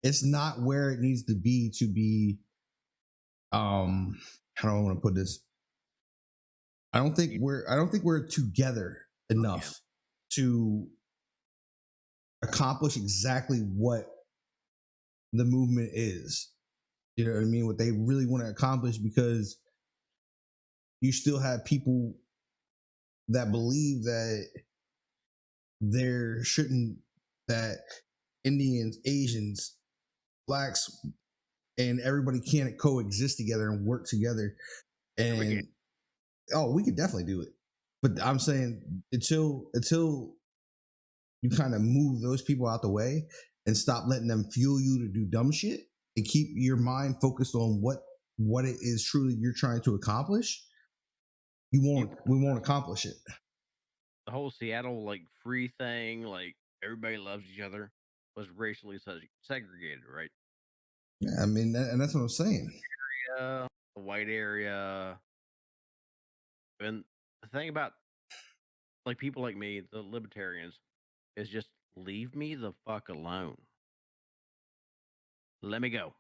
it's not where it needs to be. How do I want to put this? I don't think we're together enough to accomplish exactly what the movement is. You know what I mean? What they really want to accomplish, because you still have people that believe that that Indians, Asians, blacks, and everybody can't coexist together and work together. And we could definitely do it. But I'm saying until you kind of move those people out the way and stop letting them fuel you to do dumb shit and keep your mind focused on what it is truly you're trying to accomplish, we won't accomplish it. The whole Seattle like free thing, like everybody loves each other, was racially segregated, right? Yeah, I mean, and that's what I'm saying. The white area, and the thing about like people like me, the libertarians, is just leave me the fuck alone. Let me go.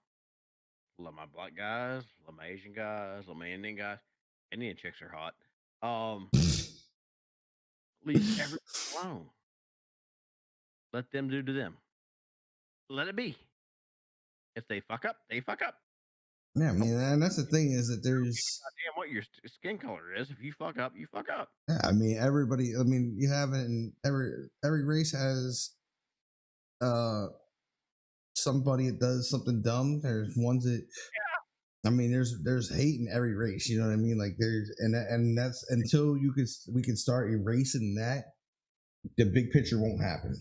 Love my black guys, love my Asian guys, love my Indian guys. Indian chicks are hot. Leave everything alone. Let them do to them. Let it be. If they fuck up, they fuck up. Yeah, I mean, and that's the thing, is that there's damn what your skin color is. If you fuck up, you fuck up. Yeah, I mean, everybody. I mean, you have every race has somebody that does something dumb. There's ones that I mean, there's hate in every race. You know what I mean? Like and that's until we can start erasing that, the big picture won't happen.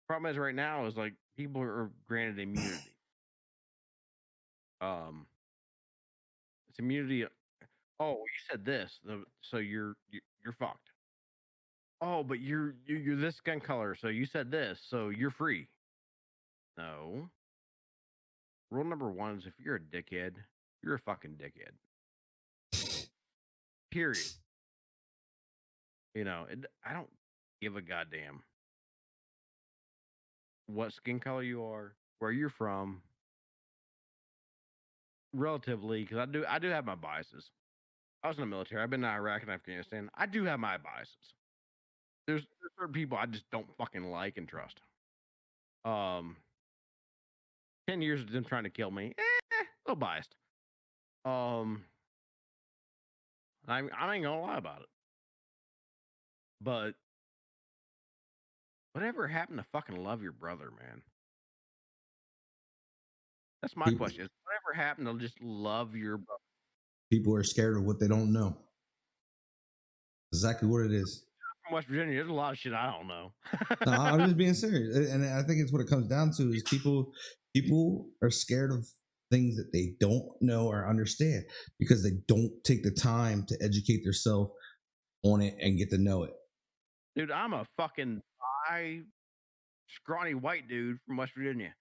Problem is right now is like people are granted immunity. It's immunity. Oh, you said this, so you're fucked. Oh, but you're this skin color, so you said this, so you're free. No. Rule number one is if you're a dickhead, you're a fucking dickhead. Period. I don't give a goddamn what skin color you are, where you're from, relatively, because I do have my biases. I was in the military. I've been in Iraq and Afghanistan. I do have my biases. There's certain people I just don't fucking like and trust. 10 years of them trying to kill me, a little biased. I ain't gonna lie about it. But whatever happened to fucking love your brother, man? That's my question. Is whatever happened to just love your brother? People are scared of what they don't know. Exactly what it is. From West Virginia, there's a lot of shit I don't know. No, I'm just being serious, and I think it's what it comes down to is people are scared of things that they don't know or understand because they don't take the time to educate themselves on it and get to know it. Dude, I'm a fucking scrawny white dude from West Virginia.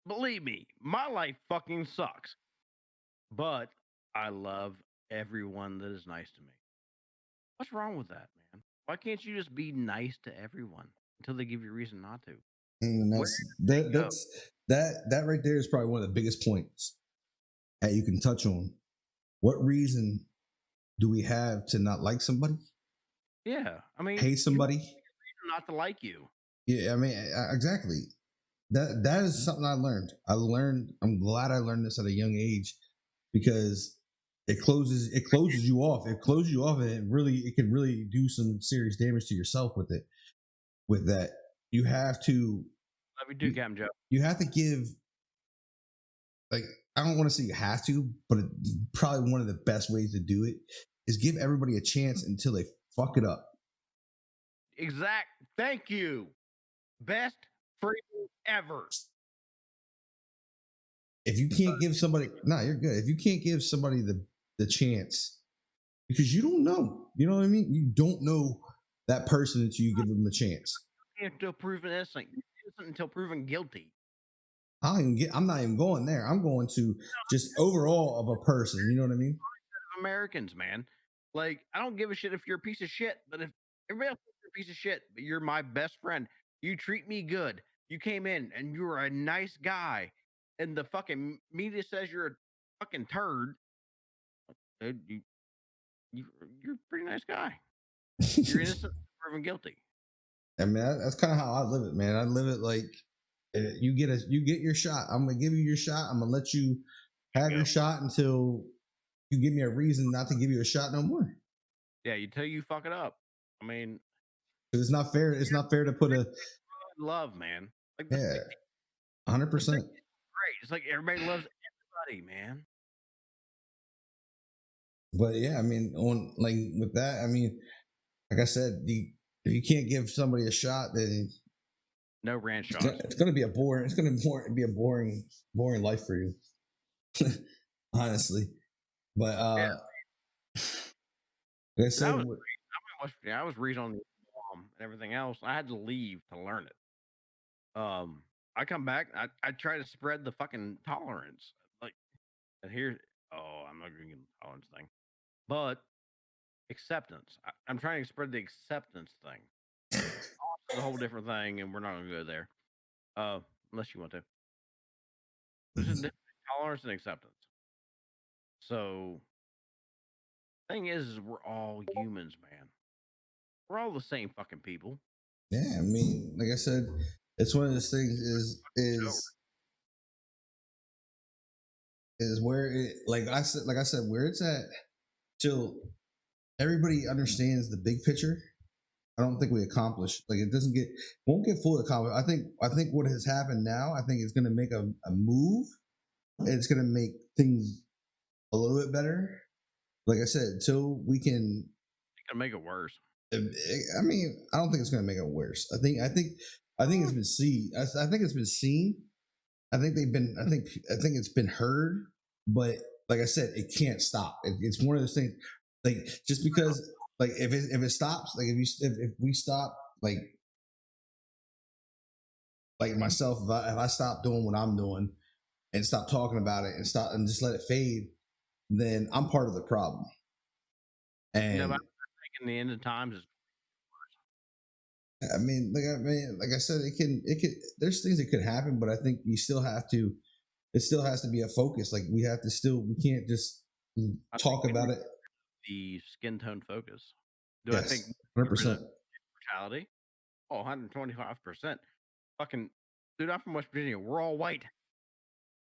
Believe me, my life fucking sucks. But I love everyone that is nice to me. What's wrong with that, man? Why can't you just be nice to everyone until they give you a reason not to? And that right there is probably one of the biggest points that you can touch on. What reason do we have to not like somebody? Yeah, I mean, hate somebody, not to like you. Yeah, I mean, exactly. That is something I learned. I'm glad I learned this at a young age because it closes you off. It closes you off, and it can really do some serious damage to yourself with it. With that, you have to. Love you too, Captain Joe. You have to give. Like, I don't want to say you have to, but probably one of the best ways to do it is give everybody a chance until they fuck it up. Exact. Thank you. Best freaking ever. If you can't give somebody, you're good. If you can't give somebody the chance, because you don't know, you know what I mean? You don't know that person until you give them a chance. Until proven innocent until proven guilty. I'm not even going there. I'm going to just overall of a person. You know what I mean? Americans, man. Like, I don't give a shit if you're a piece of shit, but if everybody else is a piece of shit, but you're my best friend, you treat me good. You came in and you were a nice guy, and the fucking media says you're a fucking turd. Dude, you're a pretty nice guy. You're innocent, proven guilty. I mean, that's kind of how I live it, man. I live it like you get your shot. I'm gonna give you your shot. I'm gonna let you have your shot until you give me a reason not to give you a shot no more. Yeah, until you fuck it up. I mean, it's not fair. It's not fair to put a love, man. Like, yeah, 100%. Great. It's like everybody loves everybody, man. But yeah, I mean, on like with that, I mean, like I said, if you can't give somebody a shot, then no ranch shots. It's gonna be a boring. It's gonna be a boring life for you, honestly. But yeah. like I said, I was reading on the and everything else. I had to leave to learn it. I come back. I try to spread the fucking tolerance. Like, and here, I'm not going to get the tolerance thing, but acceptance. I'm trying to spread the acceptance thing. It's a whole different thing, and we're not going to go there, unless you want to. There's a difference between tolerance and acceptance. So, thing is we're all humans, man. We're all the same fucking people. Yeah, I mean, like I said, it's one of those things is where it like I said where it's at till everybody understands the big picture. I don't think we accomplish like it won't get fully accomplished. I think what has happened now, I think it's going to make a move it's gonna make things a little bit better. Like I said, until we can. It's gonna make it worse. I mean, I don't think it's gonna make it worse. I think it's been seen. I think it's been seen. I think they've been. I think it's been heard. But like I said, it can't stop. It's one of those things. Like just because, like if it stops, like if we stop, like myself, if I stop doing what I'm doing and stop talking about it and stop and just let it fade, then I'm part of the problem. And But I think in the end of times, it's I mean, like I said, it can. There's things that could happen, but I think you still have to. It still has to be a focus. Like we have to still. We can't just talk about it. the skin tone focus. Do I think Yes, 100%. brutality? Oh, 125%. Fucking dude, I'm from West Virginia. We're all white.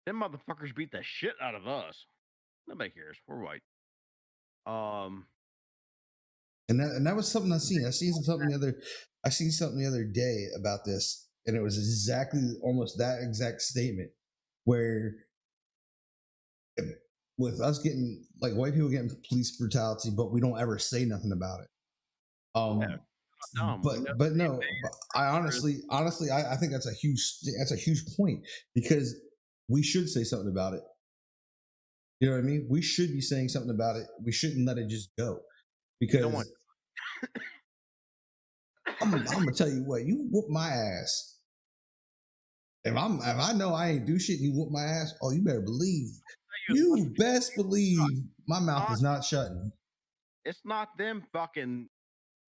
Them motherfuckers beat the shit out of us. Nobody cares. We're white. And that was something I seen. I seen something the other day about this, and it was exactly almost that exact statement where with us getting like white people getting police brutality, but we don't ever say nothing about it. But no, but I honestly, I think that's a huge point because we should say something about it. You know what I mean? We should be saying something about it. We shouldn't let it just go because I'm gonna tell you what, you whoop my ass. If I know I ain't do shit and you whoop my ass, oh, you better believe. You best believe my mouth is not shutting. It's not them fucking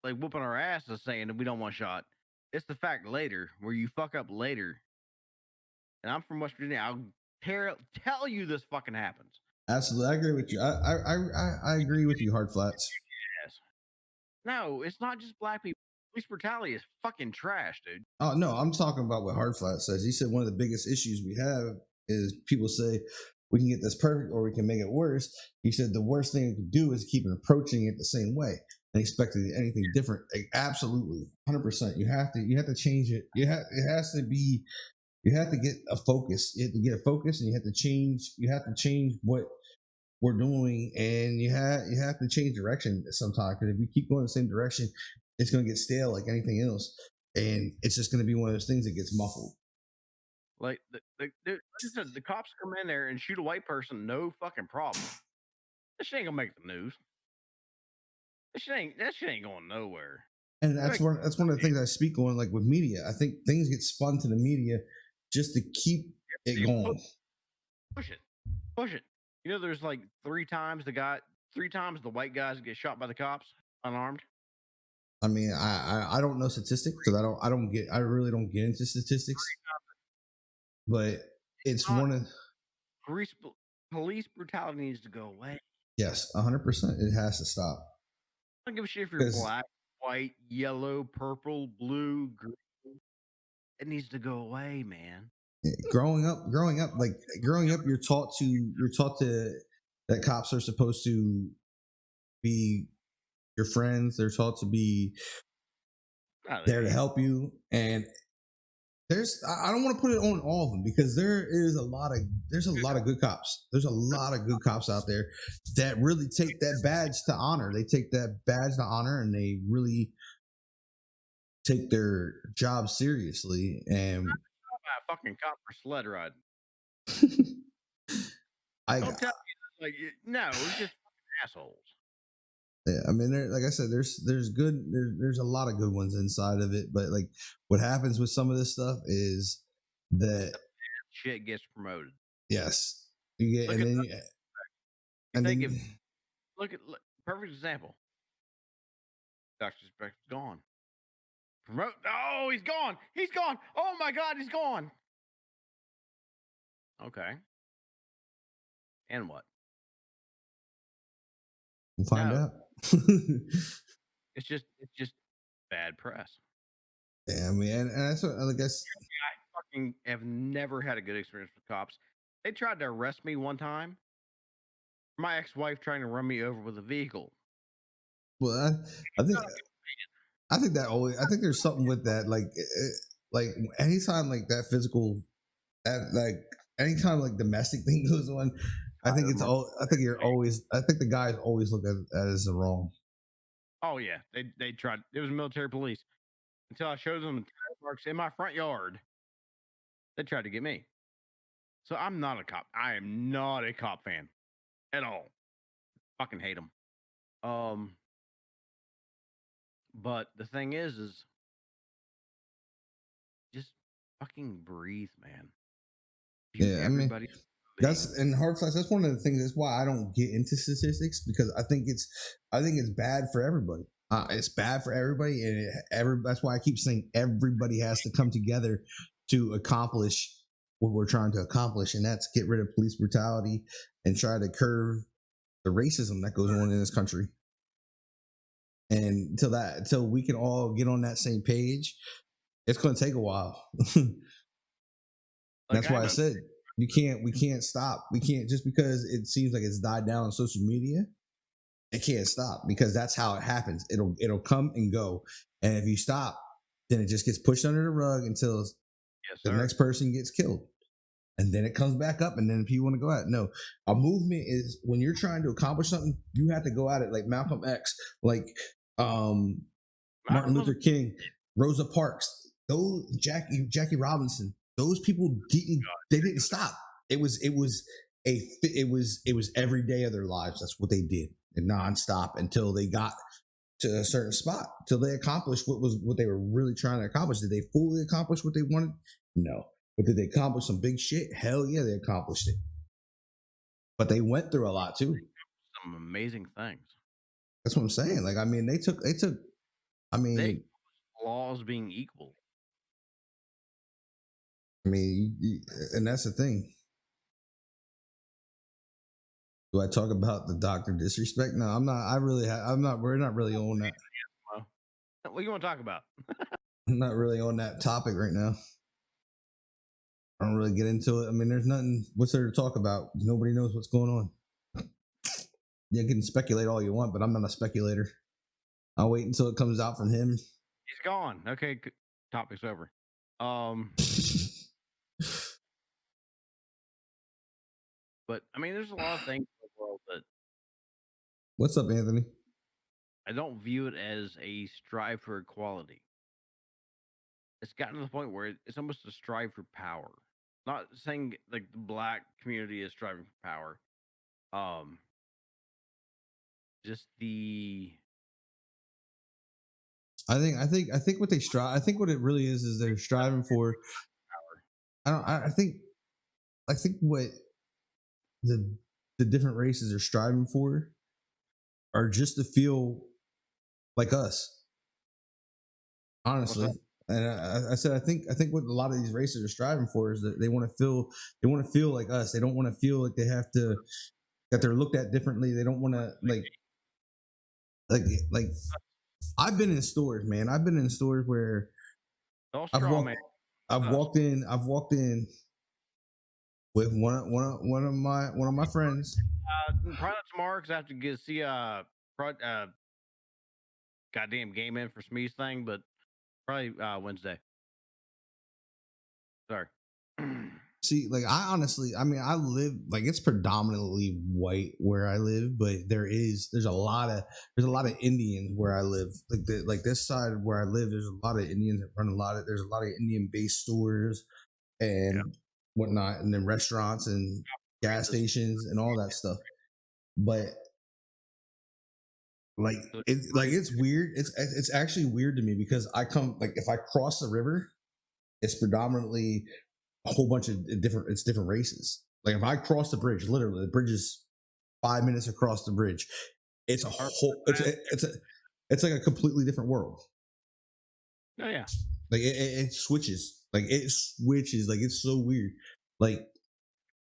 like whooping our asses saying that we don't want shot. It's the fact later where you fuck up later. And I'm from West Virginia. I'll tell you this fucking happens. Absolutely, I agree with you. I agree with you, Hard Flats. Yes. No, it's not just black people. Police brutality is fucking trash, dude. Oh no, I'm talking about what Hard Flat says. He said one of the biggest issues we have is people say we can get this perfect or we can make it worse. He said the worst thing we can do is keep approaching it the same way and expecting anything different. Like, absolutely, 100%. You have to change it. It has to be. You have to get a focus. You have to get a focus, and you have to change. You have to change what we're doing, and you have to change direction sometimes. Because if we keep going the same direction, it's going to get stale like anything else, and it's just going to be one of those things that gets muffled. Like the cops come in there and shoot a white person, no fucking problem. This shit ain't gonna make the news. That shit ain't going nowhere. And that's one of the things I speak on, like with media. I think things get spun to the media just to keep it going. Push it. You know, there's like three times the white guys get shot by the cops unarmed. I mean, I don't know statistics because I really don't get into statistics. But it's one of police brutality needs to go away. Yes, 100%. It has to stop. I don't give a shit if you're black, white, yellow, purple, blue, green. It needs to go away, man. Growing up, you're taught to that cops are supposed to be your friends. They're taught to be there to help you. And I don't want to put it on all of them because there's a lot of good cops. There's a lot of good cops out there that really take that badge to honor. They take that badge to honor and they really take their job seriously. And a fucking cop for sled riding. Don't tell me like no, it's just assholes. Yeah, I mean, like I said, there's a lot of good ones inside of it, but like what happens with some of this stuff is that shit gets promoted. Yes, you get, look at perfect example. Dr. Speck's gone. Promote. Oh, he's gone. He's gone. Oh my God, he's gone. Okay. And what? We'll find out. It's just bad press. Yeah, I mean, and that's what I guess. I fucking have never had a good experience with cops. They tried to arrest me one time. My ex-wife trying to run me over with a vehicle. Well, I think there's something with that. Like anytime like that physical, that like anytime like domestic thing goes on, I think it's all. I think you're always. I think the guys always look at it as the wrong. Oh yeah, they tried. It was military police until I showed them tire marks in my front yard. They tried to get me. So I'm not a cop. I am not a cop fan at all. Fucking hate them. Um, but the thing is just fucking breathe, man. View Yeah, I mean, everybody that's being. and hard flash. That's one of the things. That's why I don't get into statistics because I think it's bad for everybody. It's bad for everybody, and that's why I keep saying everybody has to come together to accomplish what we're trying to accomplish, and that's get rid of police brutality and try to curb the racism that goes on in this country. And until we can all get on that same page, it's going to take a while. Like That's why I said we can't stop. We can't just because it seems like it's died down on social media. It can't stop because that's how it happens. It'll come and go, and if you stop, then it just gets pushed under the rug until yes, the sir. next person gets killed, and then it comes back up. And then people want to go at it. No, a movement is when you're trying to accomplish something, you have to go at it like Malcolm X, like Martin Luther King, Rosa Parks, those Jackie Robinson. Those people didn't stop. It was every day of their lives. That's what they did, and nonstop until they got to a certain spot, till they accomplished what they were really trying to accomplish. Did they fully accomplish what they wanted? No. But did they accomplish some big shit? Hell yeah, they accomplished it. But they went through a lot too. Some amazing things. That's what I'm saying. Like, I mean, they took. I mean, laws being equal. and that's the thing. Do I talk about the doctor disrespect? No, I'm not. I'm not. We're not really on that. What do you want to talk about? I'm not really on that topic right now. I don't really get into it. I mean, there's nothing. What's there to talk about? Nobody knows what's going on. You can speculate all you want, but I'm not a speculator. I'll wait until it comes out from him. He's gone. Okay, topic's over. But I mean, there's a lot of things in the world that What's up, Anthony? I don't view it as a strive for equality. It's gotten to the point where it's almost a strive for power. Not saying like the black community is striving for power. Just the I think what they strive. I think what it really is they're striving for power. I think what the different races are striving for are just to feel like us. Honestly. And I said I think what a lot of these races are striving for is that they want to feel like us. They don't want to feel like they have to that they're looked at differently. They don't want to like I've been in stores, man. I've been in stores where I've walked in with one of my friends. Probably not tomorrow because I have to see goddamn game in for Smee's thing, but probably Wednesday. Sorry. See, like I live like it's predominantly white where I live, but there's a lot of Indians where I live. Like this side where I live, there's a lot of Indians that run there's a lot of Indian based stores and whatnot, and then restaurants and gas stations and all that stuff. But it's weird. It's actually weird to me because if I cross the river, it's predominantly a whole bunch of different races. Like if I cross the bridge, literally the bridge is 5 minutes across the bridge. It's a whole it's like a completely different world. Oh yeah. Like it switches. Like it's so weird. Like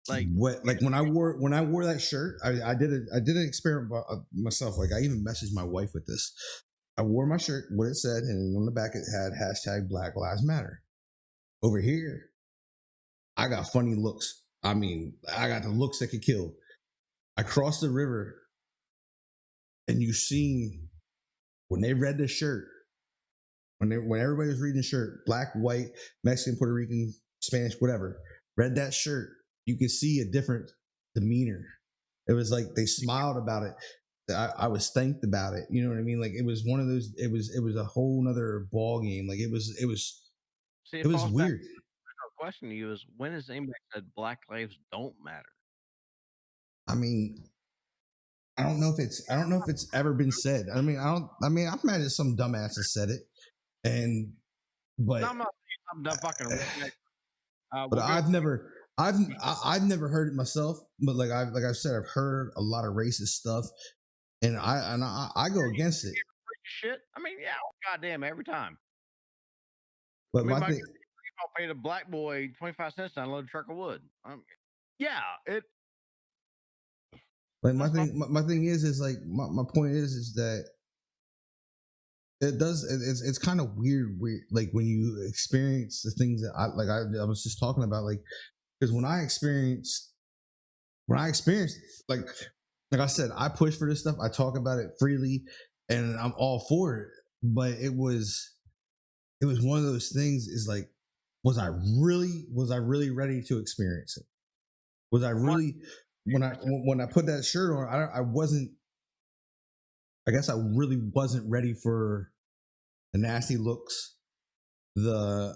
when I wore that shirt, I did an experiment myself. Like I even messaged my wife with this. I wore my shirt, what it said, and on the back it had hashtag Black Lives Matter. Over here, I got funny looks. I mean, I got the looks that could kill. I crossed the river, and you seen when they read the shirt, when everybody was reading the shirt, black, white, Mexican, Puerto Rican, Spanish, whatever, read that shirt. you could see a different demeanor. It was like they smiled about it. I was thanked about it. You know what I mean? Like it was one of those. It was a whole nother ball game. Like See, it it was falls back. weird. My question to you is: when has anybody said black lives don't matter? I mean, I don't know if it's ever been said. I mean, I've met some dumbass that said it, and No, but I'm not saying I'm done fucking redneck. but We'll go. I've never heard it myself. But like I've said, I've heard a lot of racist stuff, and I go against it. Shit. I mean, yeah, goddamn, every time. I But mean, my my thing, grandpa paid a black boy 25 cents to unload a truck of wood. Yeah, it. like That's fine. my thing is like my point is that it's kind of weird like when you experience the things that I was just talking about, like because when I experienced like I said, I push for this stuff, I talk about it freely, and I'm all for it. But it was one of those things, is like, was I really ready to experience it? Was I really, when I put that shirt on, I wasn't, I guess I really wasn't ready for the nasty looks, the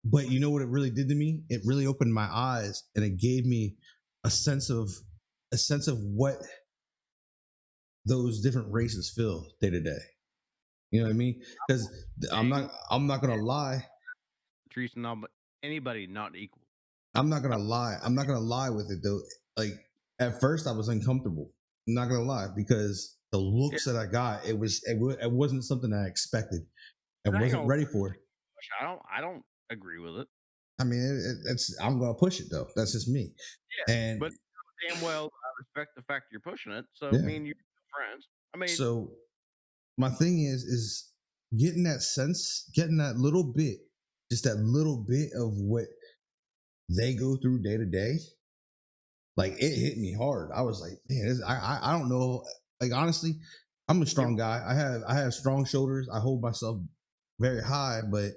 but you know what it really did to me? It really opened my eyes, and it gave me a sense of what those different races feel day to day. You know what I mean? Because I'm not gonna lie. Treating anybody not equal. I'm not gonna lie. I'm not gonna lie with it though. Like at first, I was uncomfortable. I'm not gonna lie, because the looks that I got, it wasn't something I expected. I wasn't ready for. I don't agree with it. I mean, it's I'm gonna push it though. That's just me. Yeah, And but damn well, I respect the fact you're pushing it. So yeah. me and you are friends. I mean, So my thing is getting that sense, getting that little bit, just that little bit of what they go through day to day. Like it hit me hard. I was like, man, I don't know. Like honestly, I'm a strong guy. I have strong shoulders. I hold myself very high, but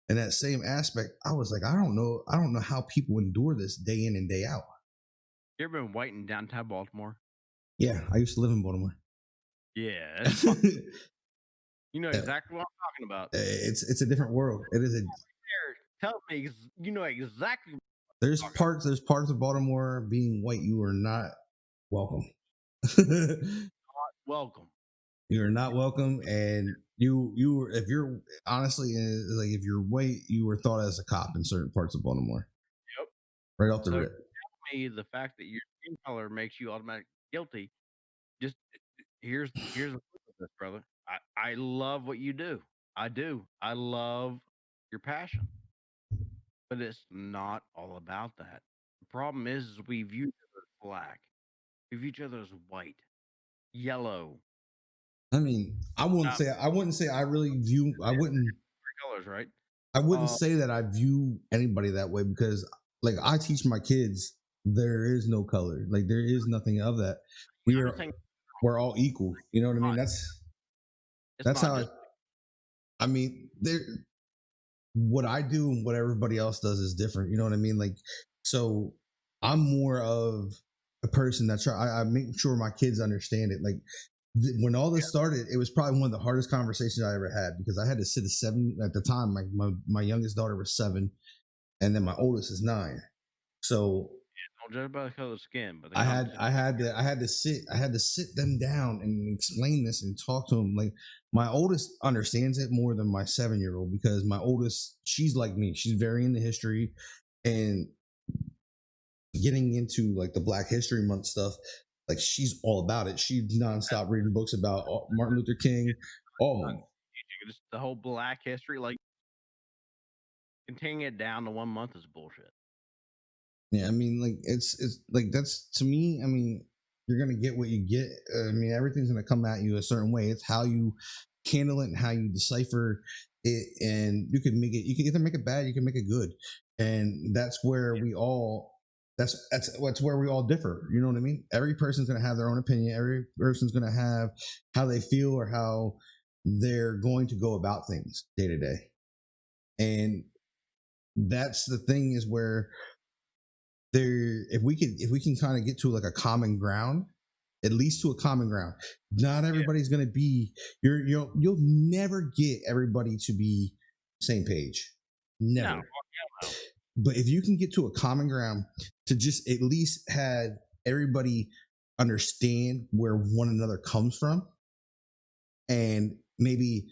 in that same aspect, I was like, I don't know. I don't know how people endure this day in and day out. you ever been white in downtown Baltimore? Yeah, I used to live in Baltimore. Yeah, it's fun. You know exactly what I'm talking about. It's a different world. It is a Tell me, you know exactly. there's parts of Baltimore, being white, you are not welcome. Welcome. You're not welcome, and if you're honestly like if you're white, you were thought as a cop in certain parts of Baltimore. Yep. Right off the So rip. tell me the fact that your skin color makes you automatically guilty. Just here's the flip of this, brother. I love what you do. I do. I love your passion. But it's not all about that. The problem is we view each other as black. We view each other as white, yellow. I mean, I wouldn't say I really view. Colors, right? I wouldn't say that I view anybody that way, because like I teach my kids, there is no color. Like there is nothing of that. We're all equal. You know what I mean? It's That's not how just I mean, there what I do and what everybody else does is different. You know what I mean? Like, so I'm more of a person that I make sure my kids understand it. Like when all this started, it was probably one of the hardest conversations I ever had, because I had to sit a seven at the time. My youngest daughter was 7, and then my oldest is 9. So don't judge by the color of skin, but the I conversation. had to sit them down and explain this and talk to them. Like my oldest understands it more than my 7-year-old, because my oldest, she's like me. She's very into history and getting into like the Black History Month stuff. Like she's all about it. She's nonstop reading books about Martin Luther King, all of them. Just the whole black history, like containing it down to 1 month is bullshit. Yeah, I mean, like it's like that's to me. I mean, you're gonna get what you get. I mean, everything's gonna come at you a certain way. It's how you handle it and how you decipher it, and you can make it. You can either make it bad, you can make it good, and that's where we all. That's where we all differ. You know what I mean? Every person's gonna have their own opinion. Every person's gonna have how they feel or how they're going to go about things day to day, and that's the thing is where if we can kind of get to like a common ground, at least to a common ground. Not everybody's gonna be you'll never get everybody to be same page. Never. No. But if you can get to a common ground to just at least have everybody understand where one another comes from, and maybe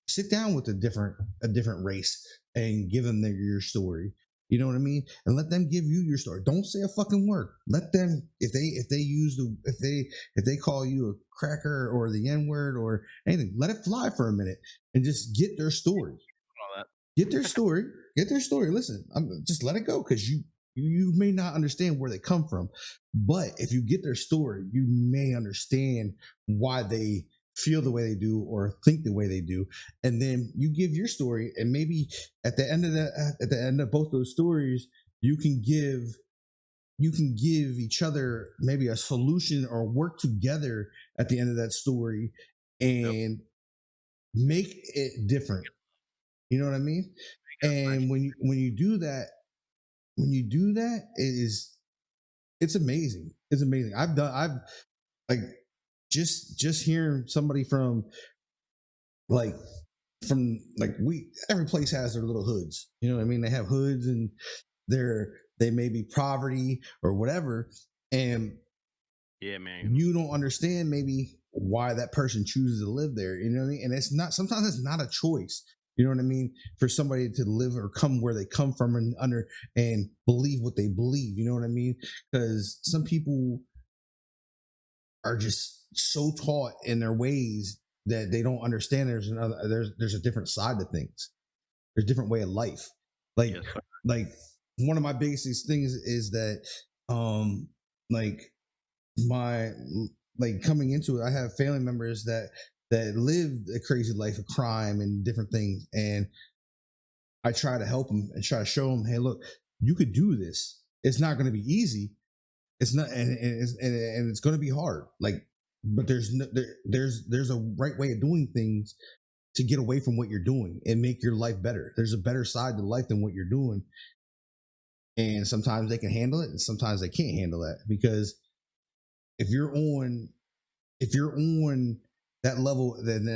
sit down with a different race and give them your story. You know what I mean? And let them give you your story. Don't say a fucking word. Let them, if they call you a cracker or the N word or anything, let it fly for a minute and just get their story. Get their story. Get their story. Listen, just let it go, because you may not understand where they come from, but if you get their story, you may understand why they feel the way they do or think the way they do, and then you give your story, and maybe at the end of both those stories, you can give each other maybe a solution or work together at the end of that story and make it different. You know what I mean? And when you do that, it's amazing. It's amazing. I've like just hearing somebody from every place has their little hoods. You know what I mean? They have hoods, and they may be poverty or whatever, and yeah, man, you don't understand maybe why that person chooses to live there. You know what I mean? And sometimes it's not a choice. You know what I mean? For somebody to live or come where they come from and believe what they believe. You know what I mean? Because some people are just so taught in their ways that they don't understand there's a different side to things. There's a different way of life. Like one of my biggest things is that coming into it, I have family members that lived a crazy life of crime and different things, and I try to help them and try to show them, hey, look, you could do this. It's not going to be easy. It's not, and it's going to be hard. But there's a right way of doing things to get away from what you're doing and make your life better. There's a better side to life than what you're doing, and sometimes they can handle it, and sometimes they can't handle that, because if you're on that level, then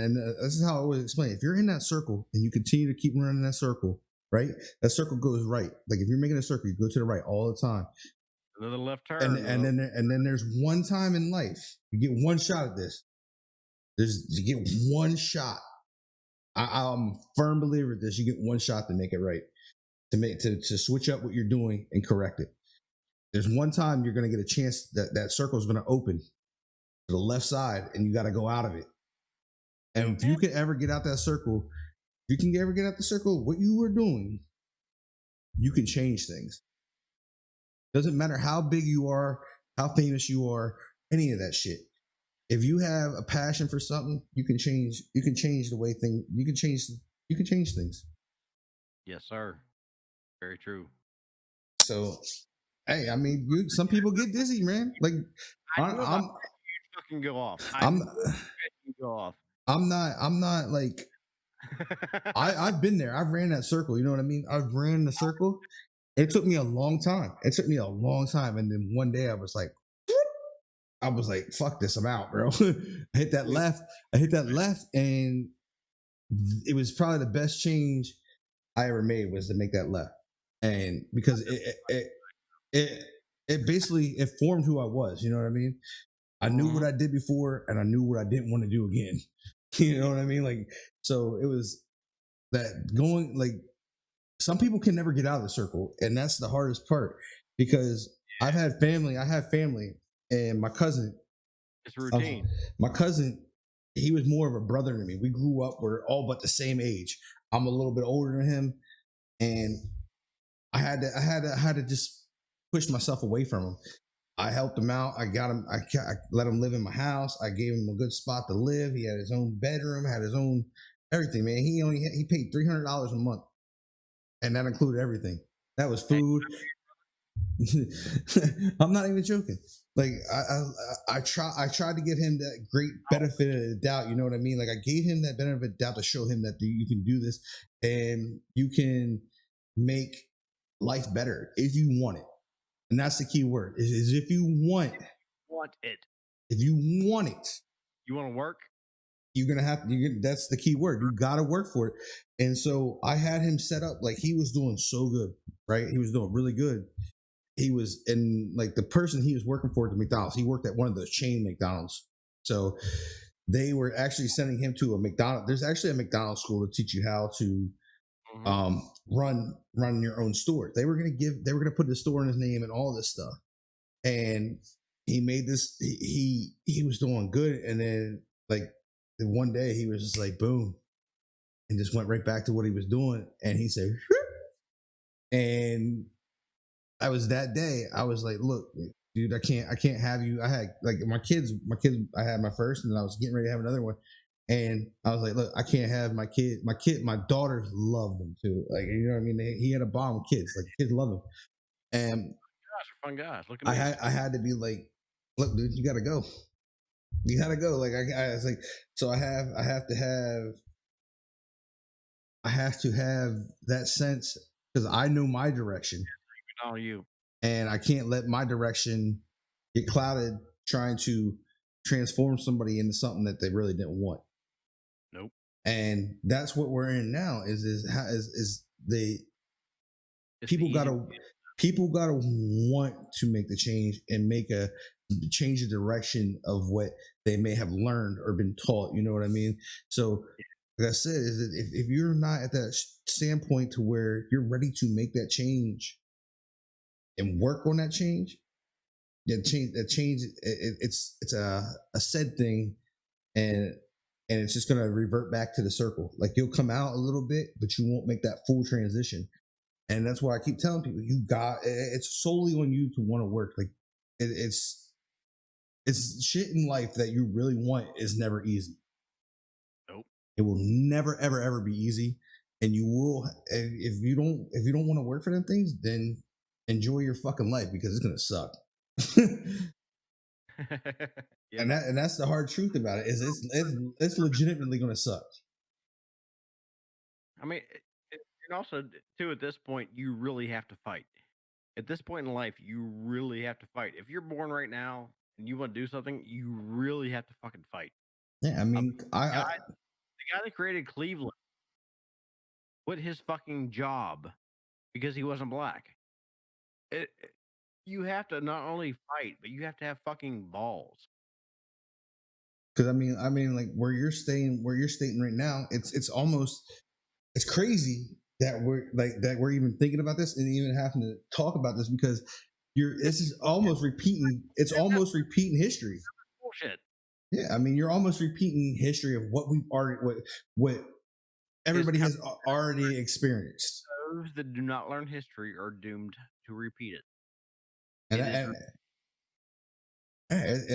this is how I always explain it. If you're in that circle and you continue to keep running that circle, right? That circle goes right. Like if you're making a circle, you go to the right all the time. Another left turn. And then there's one time in life you get one shot at this. You get one shot. I'm a firm believer of this. You get one shot to make it right, to switch up what you're doing and correct it. There's one time you're going to get a chance that circle is going to open to the left side, and you got to go out of it. And if you can ever get out that circle, what you were doing, you can change things. Doesn't matter how big you are, how famous you are, any of that shit. If you have a passion for something, you can change the way things. You can change things. Yes, sir. Very true. So, hey, I mean, some people get dizzy, man. Like I'm fucking go off. I'm not like I've been there. I've ran that circle. You know what I mean? I've ran the circle. It took me a long time. And then one day I was like, fuck this, I'm out, bro. I hit that left, and it was probably the best change I ever made, was to make that left. And because it basically formed who I was. You know what I mean? I knew what I did before, and I knew what I didn't want to do again. You know what I mean? Like, so it was that going, like, some people can never get out of the circle, and that's the hardest part, because I have family, and my cousin. It's routine. My cousin, he was more of a brother to me. We grew up, we're all but the same age. I'm a little bit older than him, and I had to just push myself away from him. I helped him out. I got him. I let him live in my house. I gave him a good spot to live. He had his own bedroom, had his own everything. Man, he paid $300 a month, and that included everything. That was food. I'm not even joking. Like I tried to give him that great benefit of the doubt. You know what I mean? Like I gave him that benefit of the doubt to show him that you can do this, and you can make life better if you want it. And that's the key word is if you want it. if you want it, You want to work? you're gonna have that's the key word. You gotta work for it. And so I had him set up like he was doing so good, right? He was doing really good. He was in like the person he was working for at the McDonald's. He worked at one of the chain McDonald's. So they were actually sending him to a McDonald's. There's actually a McDonald's school to teach you how to run your own store. They were gonna put the store in his name and all this stuff. And he made this. He was doing good, and then like one day he was just like boom, and just went right back to what he was doing. And he said, and I was that day. I was like, look, dude, I can't have you. I had like my kids. I had my first, and then I was getting ready to have another one. And I was like, look, I can't have my kid. My daughters love them too. Like, you know what I mean? He had a bond with kids. Like kids love him. And Gosh, are fun guys. Look at me. I had to be like, look, dude, you gotta go. You gotta go. Like I was like, so I have to have that sense because I know my direction. Oh, you. And I can't let my direction get clouded trying to transform somebody into something that they really didn't want. Nope. And that's what we're in now. Is they It's people gotta want to make the change and change the direction of what they may have learned or been taught. You know what I mean? So like I said, is that if you're not at that standpoint to where you're ready to make that change and work on that change, it's a said thing, and it's just gonna revert back to the circle. Like you'll come out a little bit, but you won't make that full transition. And that's why I keep telling people, it's solely on you to want to work. Like it's shit in life that you really want is never easy. Nope. It will never ever ever be easy, and you will if you don't want to work for them things, then enjoy your fucking life because it's gonna suck. Yep. And that's the hard truth about it is it's legitimately gonna suck. I mean, and also too, at this point, you really have to fight. At this point in life, you really have to fight. If you're born right now and you want to do something, you really have to fucking fight. Yeah, I mean, The guy that created Cleveland quit his fucking job because he wasn't black. You have to not only fight, but you have to have fucking balls. because I mean, like where you're stating right now, it's crazy that we're even thinking about this and even having to talk about this because this is almost repeating. It's almost repeating history. Bullshit. Yeah, I mean, you're almost repeating history of what we've already what everybody has already experienced. Those that do not learn history are doomed to repeat it. And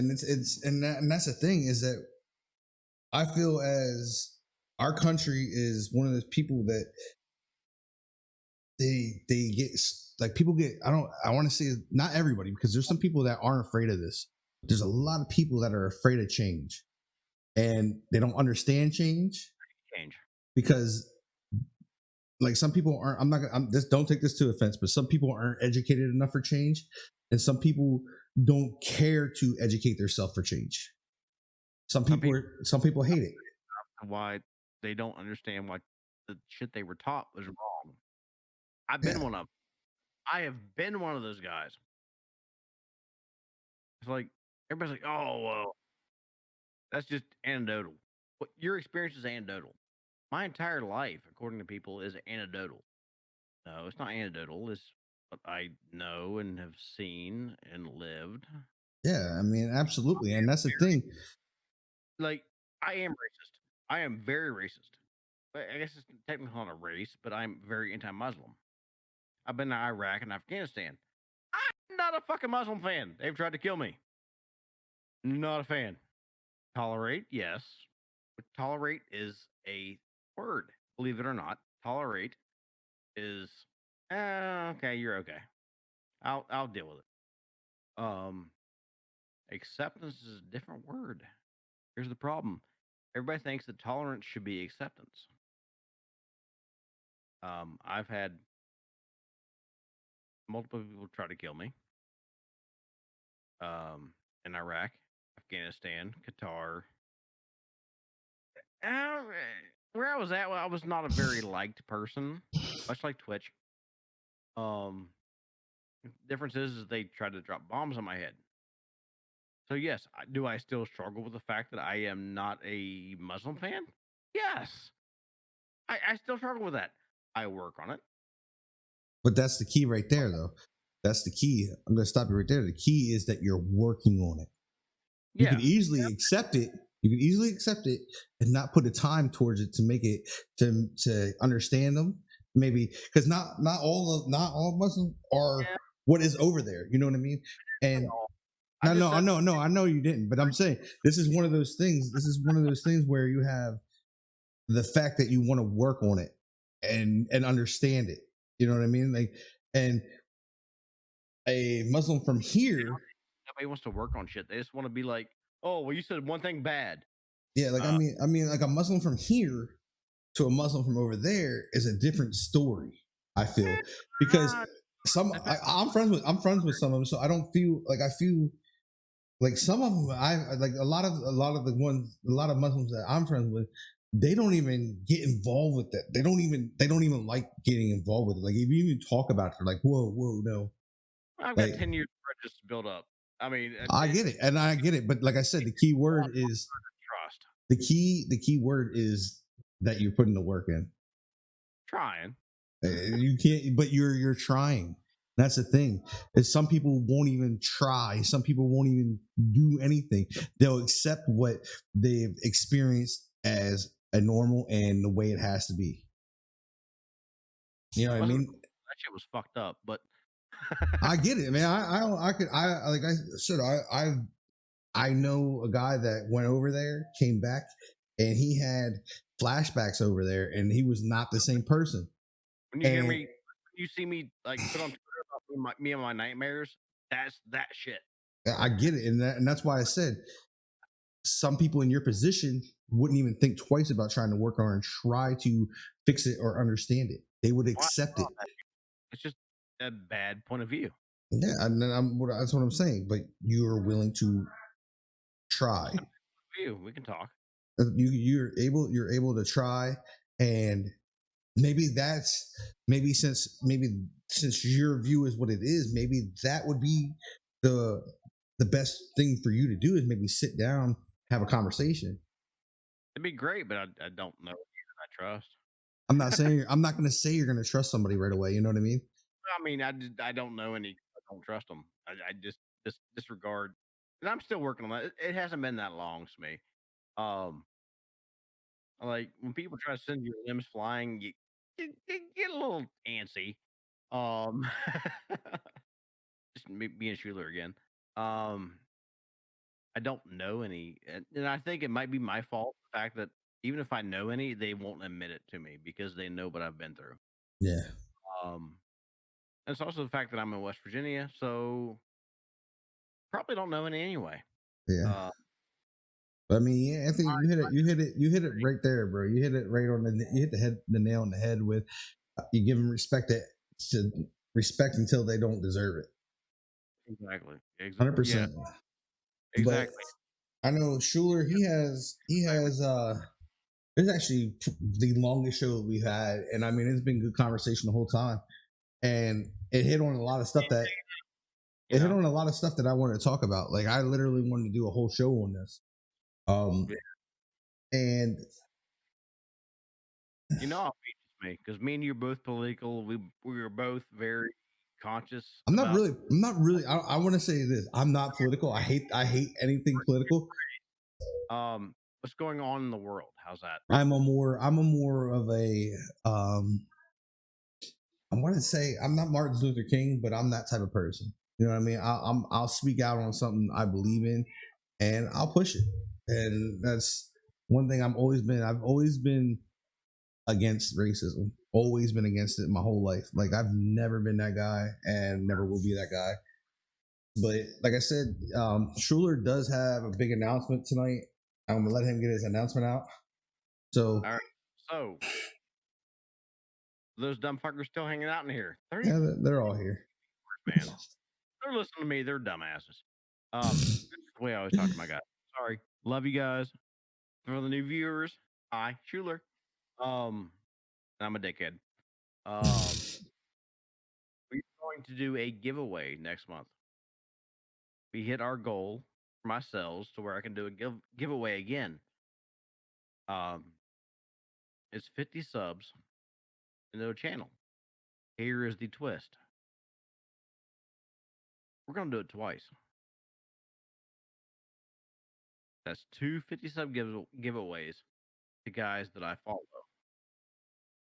that's the thing is that I feel as our country is one of those people that they get like people get I want to say not everybody because there's some people that aren't afraid of this. There's a lot of people that are afraid of change and they don't understand change because like some people aren't I'm just don't take this to offense, but some people aren't educated enough for change and some people don't care to educate themselves for change. Some people hate it. Why they don't understand why the shit they were taught was wrong. I've been one of them. I have been one of those guys. It's like everybody's like, "Oh, well, that's just anecdotal." What your experience is anecdotal. My entire life, according to people, is anecdotal. No, it's not anecdotal. It's what I know and have seen and lived. Yeah, I mean, absolutely, and that's the thing. Like, I am racist. I am very racist. But I guess it's technically not a race, but I'm very anti-Muslim. I've been to Iraq and Afghanistan. I'm not a fucking Muslim fan. They've tried to kill me. Not a fan. Tolerate, yes. But tolerate is a word. Believe it or not. Tolerate is okay, you're okay. I'll deal with it. Acceptance is a different word. Here's the problem. Everybody thinks that tolerance should be acceptance. I've had multiple people try to kill me. in Iraq, Afghanistan, Qatar. Uh, where I was at, well, I was not a very liked person, much like Twitch. Um, difference is they tried to drop bombs on my head. So yes, do I still struggle with the fact that I am not a Muslim fan? Yes, I still struggle with that. I work on it. But that's the key right there, though. That's the key. I'm going to stop you right there. The key is that you're working on it. You Yeah, can easily accept it. You can easily accept it and not put the time towards it to make it to understand them. Maybe because not all Muslims are yeah. what is over there. You know what I mean? They And all. I no, just no, said I know you didn't, but I'm saying this is one of those things. This is one of those things where you have the fact that you want to work on it and understand it. You know what I mean? Like, and a Muslim from here, nobody wants to work on shit. They just want to be like, oh, well, you said one thing bad. yeah, like Uh, like a Muslim from here to a Muslim from over there is a different story. I feel because uh, I'm friends with some of them, so I don't feel like I feel like some of them. I like a lot of Muslims that I'm friends with. They don't even get involved with that. They don't even like getting involved with it. Like if you even talk about it, they're like, whoa, no. I've got Like 10 years of prejudice built up. I mean, I get it, and I get it, but like I said, the key word is trust. the key word is that you're putting the work in. Trying. You can't, but you're trying. That's the thing. Is some people won't even try. Some people won't even do anything. They'll accept what they've experienced as a normal and the way it has to be. You know what I That mean? shit was fucked up, but I get it, man. Like I said, I know a guy that went over there, came back, and he had flashbacks over there, and he was not the same person. when you hear And me, you see me like put on Twitter about me and my nightmares, that's that shit. I get it, and that's why I said some people in your position wouldn't even think twice about trying to work on and try to fix it or understand it. They would Why- accept it. It's just a bad point of view. Yeah, and then that's what I'm saying. But you are willing to try. View. We can talk. You're able to try, and maybe since your view is what it is, maybe that would be the the best thing for you to do is maybe sit down, have a conversation. It'd be great, but I don't know I trust. I'm not going to say you're going to trust somebody right away. You know what I mean? I mean, I don't know any. I don't trust them. I just disregard, and I'm still working on that. It hasn't been that long to me. Um, like when people try to send your limbs flying, you get a little antsy. Um, just me being Schuler again. Um, I don't know any, and I think it might be my fault. The fact that even if I know any, they won't admit it to me because they know what I've been through. Yeah, Um, and it's also the fact that I'm in West Virginia, so probably don't know any anyway. yeah. Uh, I mean, yeah, Anthony, you hit it right there, bro. You hit it right on you hit the nail on the head with you give them respect until they don't deserve it. exactly. 100%. But Exactly. I know Schuler, he has it's actually the longest show we've had, and I mean it's been good conversation the whole time, and it hit on a lot of stuff that You it hit know, on a lot of stuff that I wanted to talk about. Like I literally wanted to do a whole show on this. Yeah. And you know, how it me because me and you are both political. We were both very conscious about. I'm not really I want to say this. I'm not political. I hate anything political. What's going on in the world. How's that? I'm a more of a I want to say I'm not Martin Luther King, but I'm that type of person. You know what I mean? I'll speak out on something I believe in, and I'll push it. And that's one thing I've always been against racism. Always been against it my whole life. Like I've never been that guy, and never will be that guy. But like I said, Schuler does have a big announcement tonight. I'm gonna let him get his announcement out. So All right. So those dumb fuckers still hanging out in here. 30 yeah, they're all here. man. They're listening to me. They're dumbasses. That's the way I always talk to my guys. Sorry, love you guys. For the new viewers, hi, Schuler. I'm a dickhead. We're going to do a giveaway next month. We hit our goal for myself to where I can do a giveaway again. It's 50 subs into a channel. Here is the twist. We're gonna do it twice. That's two 50 sub giveaways to guys that I follow.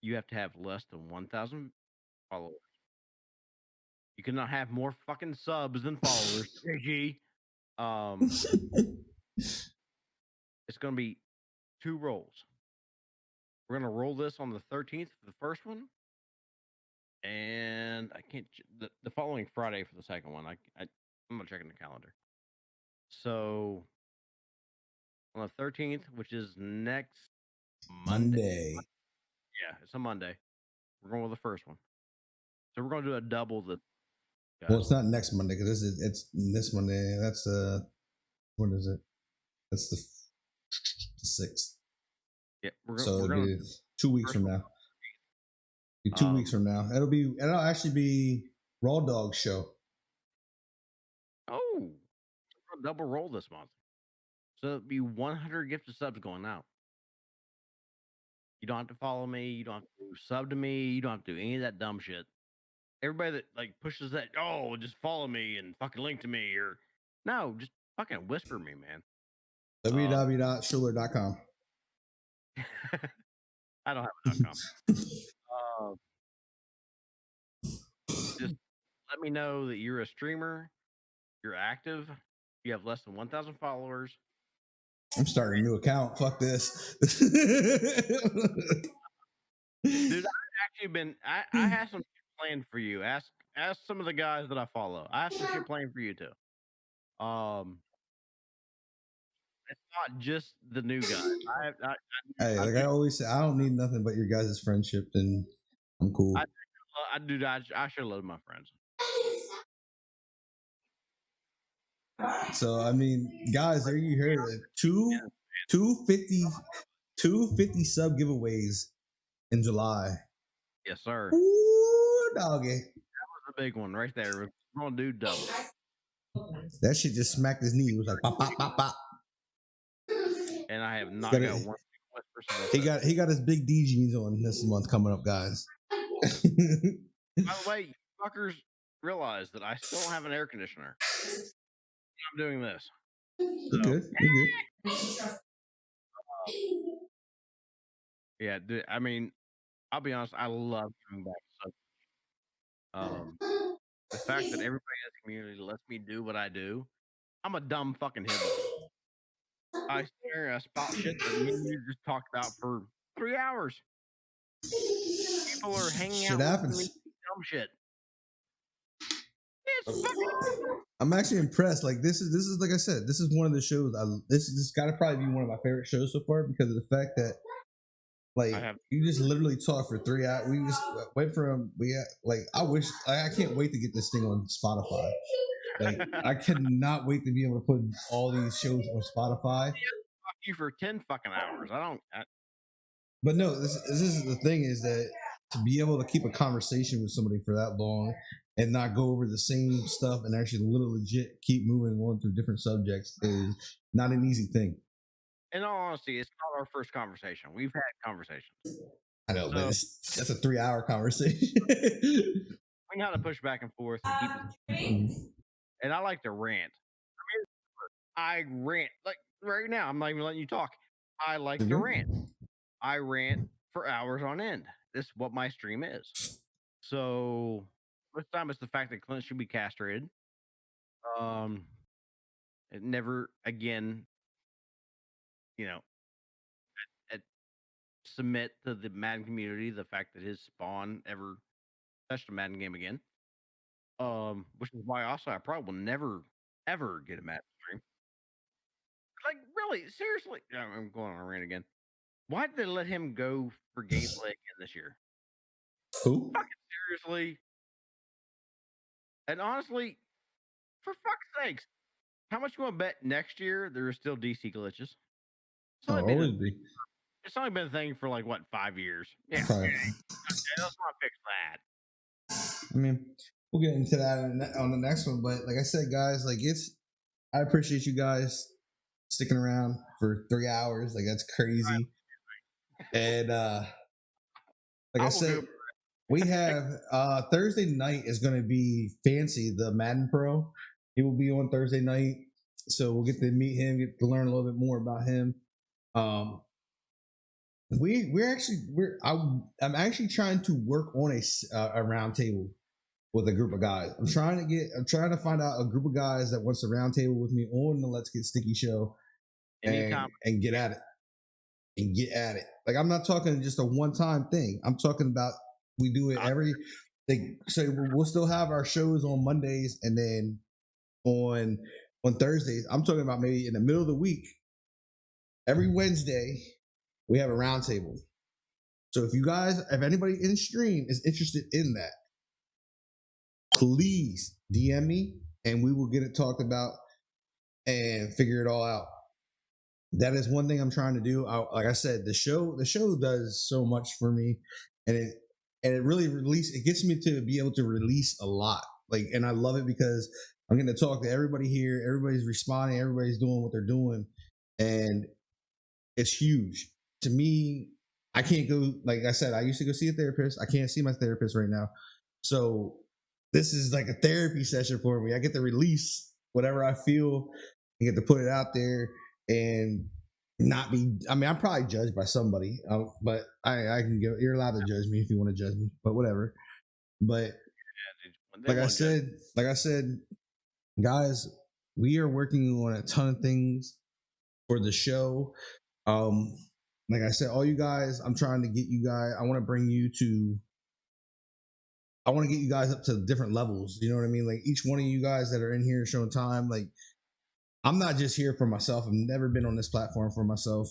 You have to have less than 1,000 followers. You cannot have more fucking subs than followers. JG. It's gonna be 2 rolls. We're gonna roll this on the 13th for the first one, and I can't the following Friday for the second one. I'm not checking the calendar. So on the 13th, which is next Monday. Yeah, it's a Monday. We're going with the first one. So we're going to do a double the. Well, it's not next Monday because it's this Monday. That's what is it? That's the 6th. Yeah, we're so going to 2 weeks from now. 2 weeks from now, it'll actually be Raw Dog show. Oh, we're gonna double roll this month. So it'll be 100 gifted subs going out. You don't have to follow me. You don't have to sub to me. You don't have to do any of that dumb shit. Everybody that like pushes that, oh, just follow me and fucking link to me, or no, just fucking whisper me, man. www.shuler.com. I don't have a .com. Just let me know that you're a streamer, you're active, you have less than 1,000 followers. I'm starting a new account. Fuck this. Dude, I've actually been. I have some shit planned for you. Ask some of the guys that I follow. I have some shit planned for you too. It's not just the new guys. Hey, like I always say, I don't need nothing but your guys' friendship, and I'm cool. I sure love my friends. So I mean, guys, there you heard it. 250 sub giveaways in July. Yes, sir. Ooh, doggy. That was a big one right there. We're gonna do double. That shit just smacked his knee. It was like pop, pop, pop, pop. And I have not got one whisper. He got his big D jeans on this month coming up, guys. By the way, you fuckers realize that I still don't have an air conditioner. I'm doing this. You're good. You're good. Yeah, dude, I mean, I'll be honest. I love coming back. So, the fact that everybody in this community lets me do what I do, I'm a dumb fucking hillbilly. I stare, I spot shit that me and you just talked about for 3 hours. People are hanging out with me, dumb shit. It's fucking. I'm actually impressed. Like this is like I said, this is one of the shows. This got to probably be one of my favorite shows so far because of the fact that like you just literally talk for 3 hours. We just went from I can't wait to get this thing on Spotify. Like I cannot wait to be able to put all these shows on Spotify. Fuck you for 10 fucking hours. But no, this is the thing is that to be able to keep a conversation with somebody for that long and not go over the same stuff and actually legit keep moving on through different subjects is not an easy thing. In all honesty, it's not our first conversation. We've had conversations. I know, but that's a 3-hour conversation. We know how to push back and forth and keep it. And I like to rant. I rant like right now. I'm not even letting you talk. I like to rant. I rant for hours on end. This is what my stream is. So this time it's the fact that Clint should be castrated. It never again, submit to the Madden community the fact that his spawn ever touched a Madden game again. Which is why also I probably will never ever get a Madden stream. Like really, seriously, I'm going on a rant again. Why did they let him go for gameplay again this year? Who? Fucking seriously. And honestly, for fuck's sakes, How much you want to bet next year there are still DC glitches? It's Oh, only been always be. it's only been a thing for like what 5 years. Yeah, Sorry. let's not fix that. I mean, we'll get into that on the next one. But like I said, guys, like I appreciate you guys sticking around for 3 hours. Like that's crazy. And like I I will said, go. we have Thursday night is going to be Fancy, the Madden Pro. He will be on Thursday night, so we'll get to meet him, get to learn a little bit more about him. I'm actually trying to work on a round table with a group of guys. I'm trying to find out a group of guys that wants to round table with me on the Let's Get Sticky show Anytime. and get at it. Like I'm not talking just a one-time thing. I'm talking about we do it every. So we'll still have our shows on Mondays and then on Thursdays. I'm talking about maybe in the middle of the week. Every Wednesday we have a roundtable. So if anybody in stream is interested in that, please DM me and we will get it talked about and figure it all out. That is one thing I'm trying to do. Like I said, the show does so much for me, and it really it gets me to be able to release a lot. Like, and I love it because I'm getting to talk to everybody here. Everybody's responding. Everybody's doing what they're doing, and it's huge to me. I can't go, like I said, I used to go see a therapist. I can't see my therapist right now, so this is like a therapy session for me. I get to release whatever I feel and get to put it out there and not be. I mean, I'm probably judged by somebody, but I can go. You're allowed to judge me if you want to judge me, but whatever. But like I said, guys, we are working on a ton of things for the show. Like I said, all you guys, I'm trying to get you guys. I want to get you guys up to different levels. You know what I mean? Like each one of you guys that are in here showing time, like I'm not just here for myself. I've never been on this platform for myself.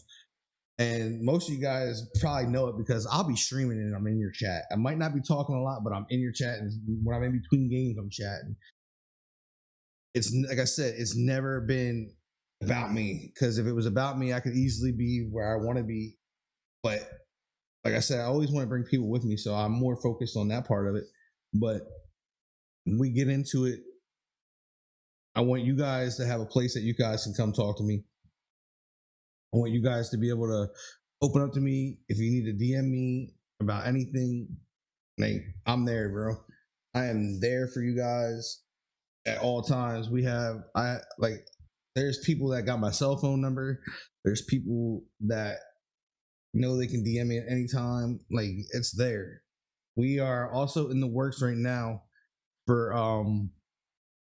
And most of you guys probably know it because I'll be streaming and I'm in your chat. I might not be talking a lot, but I'm in your chat. And when I'm in between games, I'm chatting. It's like I said, it's never been about me. Because if it was about me, I could easily be where I want to be. But like I said, I always want to bring people with me. So I'm more focused on that part of it. But when we get into it, I want you guys to have a place that you guys can come talk to me. I want you guys to be able to open up to me if you need to DM me about anything. Like I'm there, bro. I am there for you guys at all times. There's people that got my cell phone number. There's people that know they can DM me at any time. Like it's there. We are also in the works right now for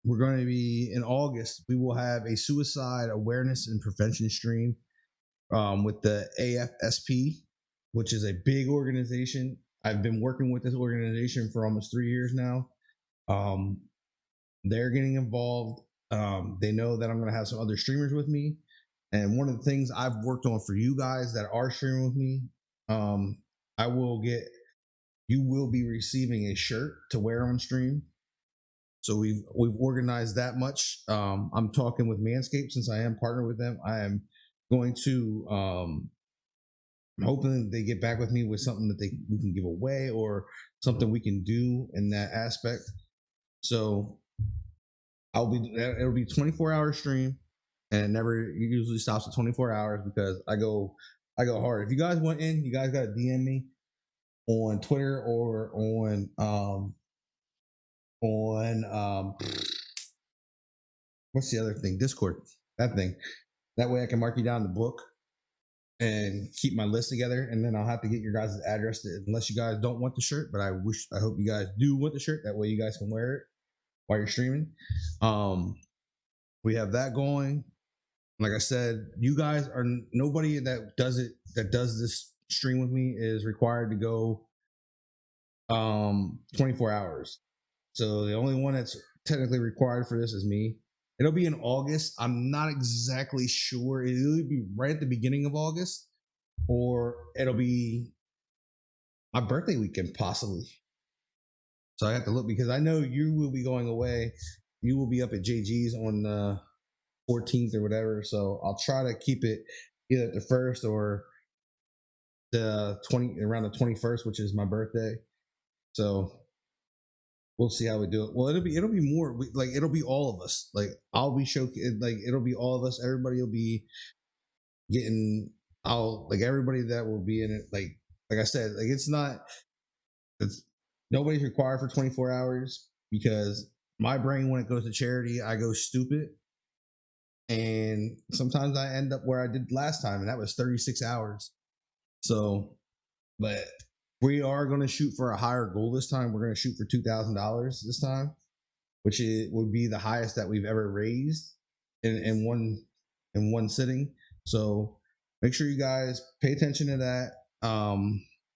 we're going to be in August. We will have a suicide awareness and prevention stream with the AFSP, which is a big organization. I've been working with this organization for almost 3 years now. They're getting involved. They know that I'm going to have some other streamers with me. And one of the things I've worked on for you guys that are streaming with me, you will be receiving a shirt to wear on stream. So we've organized that much. I'm talking with Manscaped since I am partnered with them. I am going to I'm hoping they get back with me with something that we can give away or something we can do in that aspect. So it'll be 24-hour stream, and it usually stops at 24 hours because I go hard. If you guys want in, you guys got to DM me on Twitter or on what's the other thing? Discord. That thing. That way I can mark you down the book and keep my list together, and then I'll have to get your guys' address unless you guys don't want the shirt, but I hope you guys do want the shirt. That way you guys can wear it while you're streaming. We have that going. Like I said, you guys are nobody that does this stream with me is required to go 24 hours. So the only one that's technically required for this is me. It'll be in August. I'm not exactly sure. It'll either be right at the beginning of August or it'll be my birthday weekend, possibly. So I have to look because I know you will be going away. You will be up at JG's on 14th or whatever. So I'll try to keep it either the first or the 20 around the 21st, which is my birthday. So we'll see how we do it. Well, it'll be more like it'll be all of us. Like I'll be like it'll be all of us. Everybody will be getting. I'll like everybody that will be in it. Like I said, like it's nobody's required for 24 hours because my brain when it goes to charity, I go stupid. And sometimes I end up where I did last time, and that was 36 hours. So, but we are going to shoot for a higher goal this time. We're going to shoot for $2,000 this time, which would be the highest that we've ever raised in one sitting. So make sure you guys pay attention to that.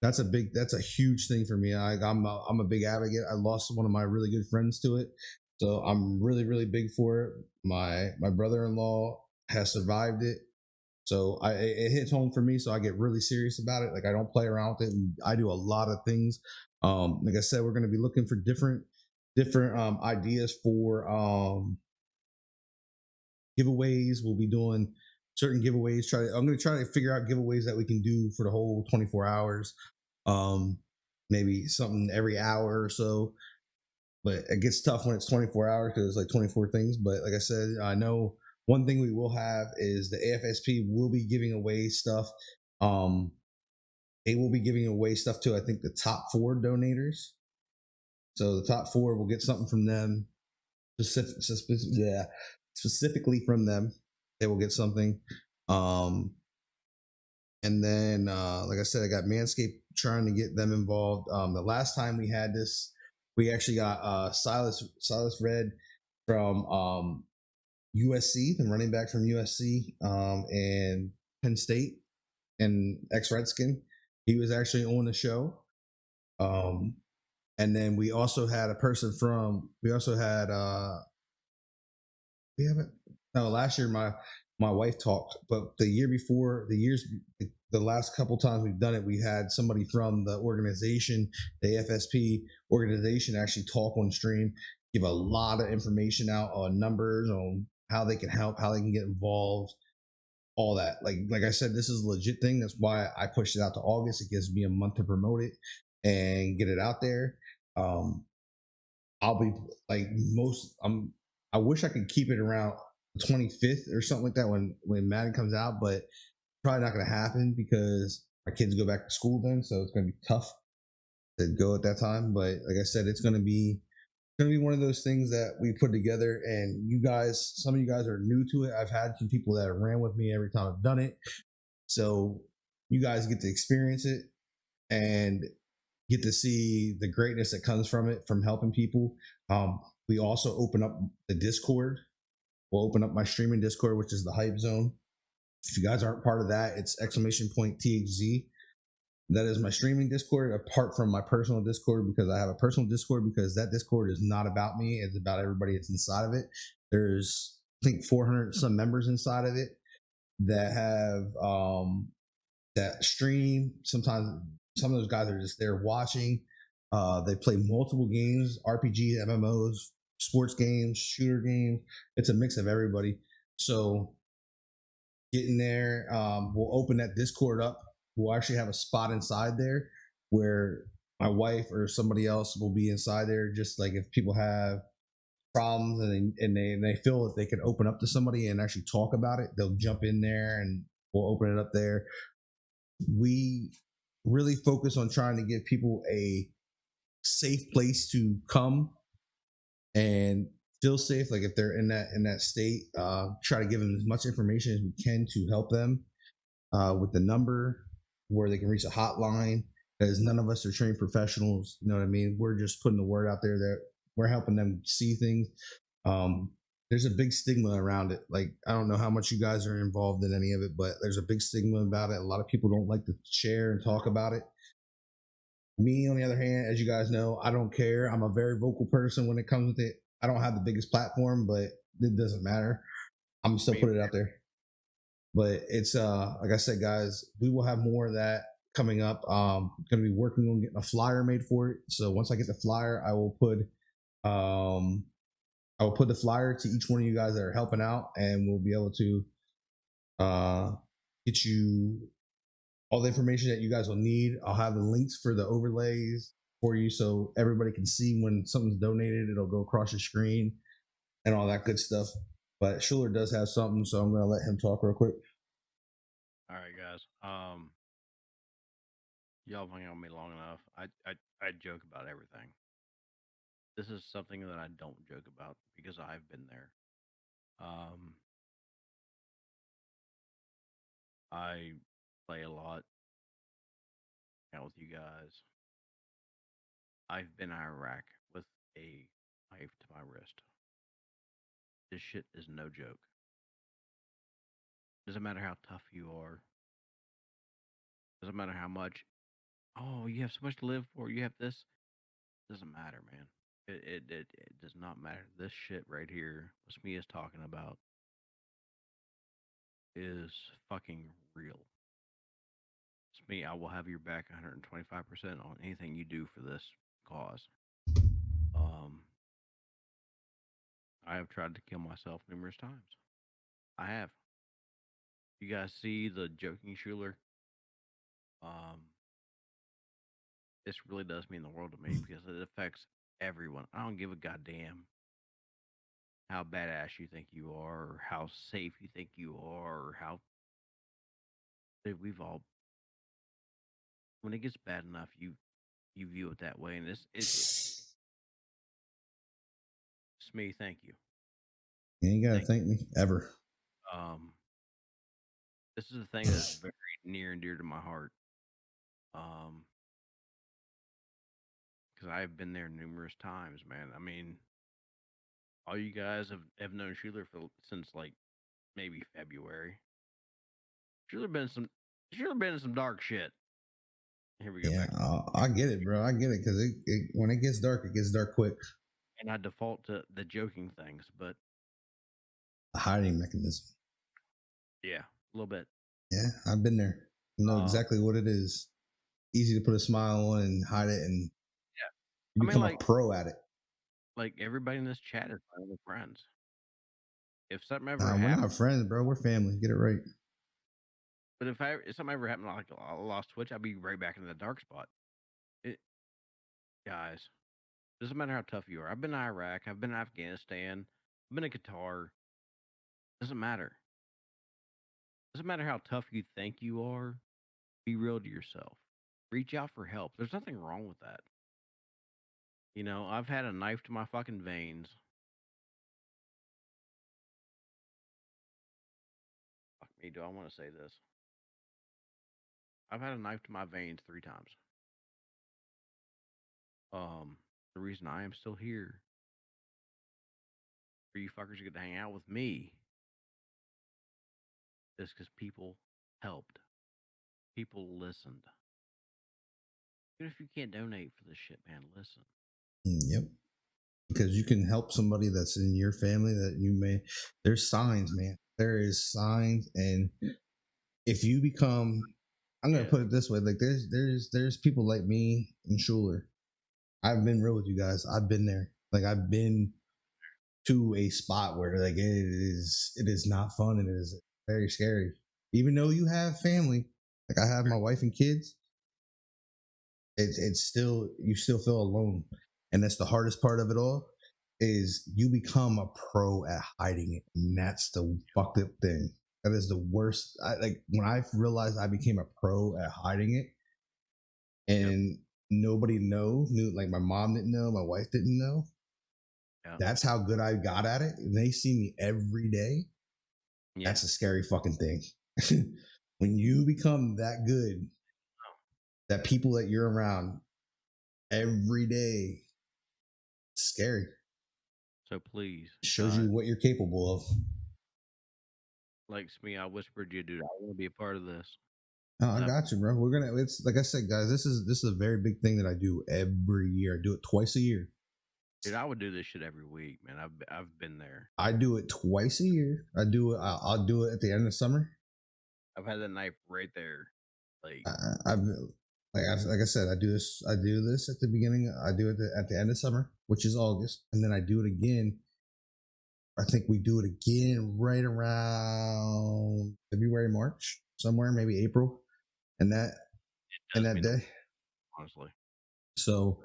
That's a huge thing for me. I'm a big advocate. I lost one of my really good friends to it, so I'm really really big for it. My brother-in-law has survived it, so it hits home for me. So I get really serious about it. Like I don't play around with it. I do a lot of things. Like I said, we're going to be looking for different ideas for giveaways. We'll be doing certain giveaways. I'm going to try to figure out giveaways that we can do for the whole 24 hours. Maybe something every hour or so. But it gets tough when it's 24 hours because it's like 24 things. But like I said, I know one thing we will have is the AFSP will be giving away stuff. They will be giving away stuff to, I think, the top 4 donators. So the top 4 will get something from them. Specifically from them. They will get something. And then, like I said, I got Manscaped trying to get them involved. The last time we had this, we actually got Silas Red from USC, the running back from USC and Penn State, and ex-Redskin. He was actually on the show. And then we also had a person from. Last year my wife talked, but the year before, the last couple times we've done it, we had somebody from the organization, the AFSP organization, actually talk on stream, give a lot of information out on numbers, on how they can help, how they can get involved, all that. Like I said, this is a legit thing. That's why I pushed it out to August. It gives me a month to promote it and get it out there. I'll be like I wish I could keep it around 25th or something like that when Madden comes out, but probably not going to happen because my kids go back to school then, so it's going to be tough to go at that time. But like I said, it's going to be one of those things that we put together, and you guys, some of you guys are new to it. I've had some people that have ran with me every time I've done it, so you guys get to experience it and get to see the greatness that comes from it, from helping people. We also open up the Discord. We'll open up my streaming Discord, which is the Hype Zone. If you guys aren't part of that, it's !THZ. That is my streaming Discord, apart from my personal Discord, because I have a personal Discord, because that Discord is not about me. It's about everybody that's inside of it. There's, I think, 400 some members inside of it that have that stream. Sometimes some of those guys are just there watching. They play multiple games, RPG, MMOs, sports games, shooter games. It's a mix of everybody. So get in there. We'll open that Discord up. We'll actually have a spot inside there where my wife or somebody else will be inside there. Just like if people have problems and they feel that they can open up to somebody and actually talk about it, they'll jump in there and we'll open it up there. We really focus on trying to give people a safe place to come and feel safe. Like if they're in that state, try to give them as much information as we can to help them with the number where they can reach a hotline, because none of us are trained professionals. You know what I mean? We're just putting the word out there that we're helping them see things. There's a big stigma around it. Like, I don't know how much you guys are involved in any of it, but there's a big stigma about it. A lot of people don't like to share and talk about it. Me, on the other hand, as you guys know, I don't care. I'm a very vocal person when it comes with it. I don't have the biggest platform, but it doesn't matter. I'm still put it out there. But it's like I said, guys, we will have more of that coming up. Going to be working on getting a flyer made for it. So once I get the flyer, I will I will put the flyer to each one of you guys that are helping out, and we'll be able to get you all the information that you guys will need. I'll have the links for the overlays for you so everybody can see when something's donated. It'll go across your screen and all that good stuff. But Schuler does have something, so I'm going to let him talk real quick. All right, guys. Y'all have hung out with me long enough. I joke about everything. This is something that I don't joke about because I've been there. I play a lot out with you guys. I've been in Iraq with a knife to my wrist. This shit is no joke. Doesn't matter how tough you are. Doesn't matter how much. Oh, you have so much to live for. You have this. Doesn't matter, man. It does not matter. This shit right here, what Smee is talking about, is fucking real. Smee, I will have your back 125% on anything you do for this cause. I have tried to kill myself numerous times. I have. You guys see the joking Schuler? This really does mean the world to me because it affects everyone. I don't give a goddamn how badass you think you are, or how safe you think you are, or how we've all. When it gets bad enough, you view it that way, and it's me. Thank you. You ain't got to thank me ever. This is a thing that's very near and dear to my heart. Because I've been there numerous times, man. I mean, all you guys have known Schuler since like maybe February. Schuler been in some dark shit. Here we go. Yeah, I get it, bro. I get it because when it gets dark quick. And I default to the joking things, but a hiding mechanism. Yeah, a little bit. Yeah, I've been there. I know exactly what it is. Easy to put a smile on and hide it, and you become a pro at it. Like everybody in this chat is my other friends. If something ever happened, we're not friends, bro. We're family. Get it right. But if something ever happened, like I lost Twitch, I'd be right back in the dark spot. Guys, doesn't matter how tough you are. I've been in Iraq. I've been in Afghanistan. I've been in Qatar. Doesn't matter. Doesn't matter how tough you think you are. Be real to yourself. Reach out for help. There's nothing wrong with that. You know, I've had a knife to my fucking veins. Fuck me, do I want to say this? I've had a knife to my veins 3 times. The reason I am still here for you fuckers to get to hang out with me is because people helped. People listened. Even if you can't donate for this shit, man, listen. Yep. Because you can help somebody that's in your family that you may. There's signs, man. There is signs, and if you become, I'm gonna put it this way: like there's people like me and Schuler. I've been real with you guys. I've been there. Like I've been to a spot where like it is not fun and it is very scary. Even though you have family, like I have my wife and kids, it's still, you still feel alone, and that's the hardest part of it all. Is you become a pro at hiding it, and that's the fucked up thing. That is the worst. Like when I realized I became a pro at hiding it, and nobody knew, like my mom didn't know, my wife didn't know. That's how good I got at it. And they see me every day. That's a scary fucking thing. When you become that good, that people that you're around every day, scary. So please, shows you what you're capable of. Like me, I whispered you, dude. I want to be a part of this. Oh, I got you, bro. We're gonna. It's like I said, guys. This is a very big thing that I do every year. I do it twice a year. Dude, I would do this shit every week, man. I've been there. I do it twice a year. I do it. I'll do it at the end of summer. I've had that knife right there. Like like I said, I do this at the beginning. I do it at the end of summer, which is August, and then I do it again I think we do it again right around February, March, somewhere, maybe April, and that day. Honestly. So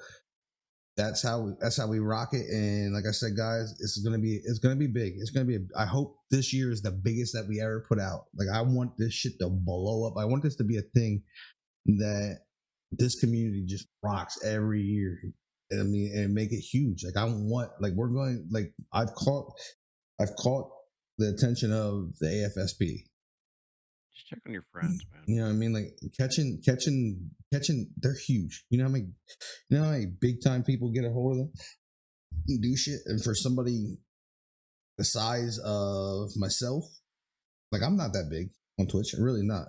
that's how we rock it. And like I said, guys, it's gonna be big. It's gonna be. I hope this year is the biggest that we ever put out. Like I want this shit to blow up. I want this to be a thing that this community just rocks every year. I mean, and make it huge. Like I want, like we're going, like I've caught the attention of the AFSP. Just check on your friends, man. You know what I mean? Like catching. They're huge. You know how many big time people get a hold of them and do shit. And for somebody the size of myself, like I'm not that big on Twitch. I'm really not.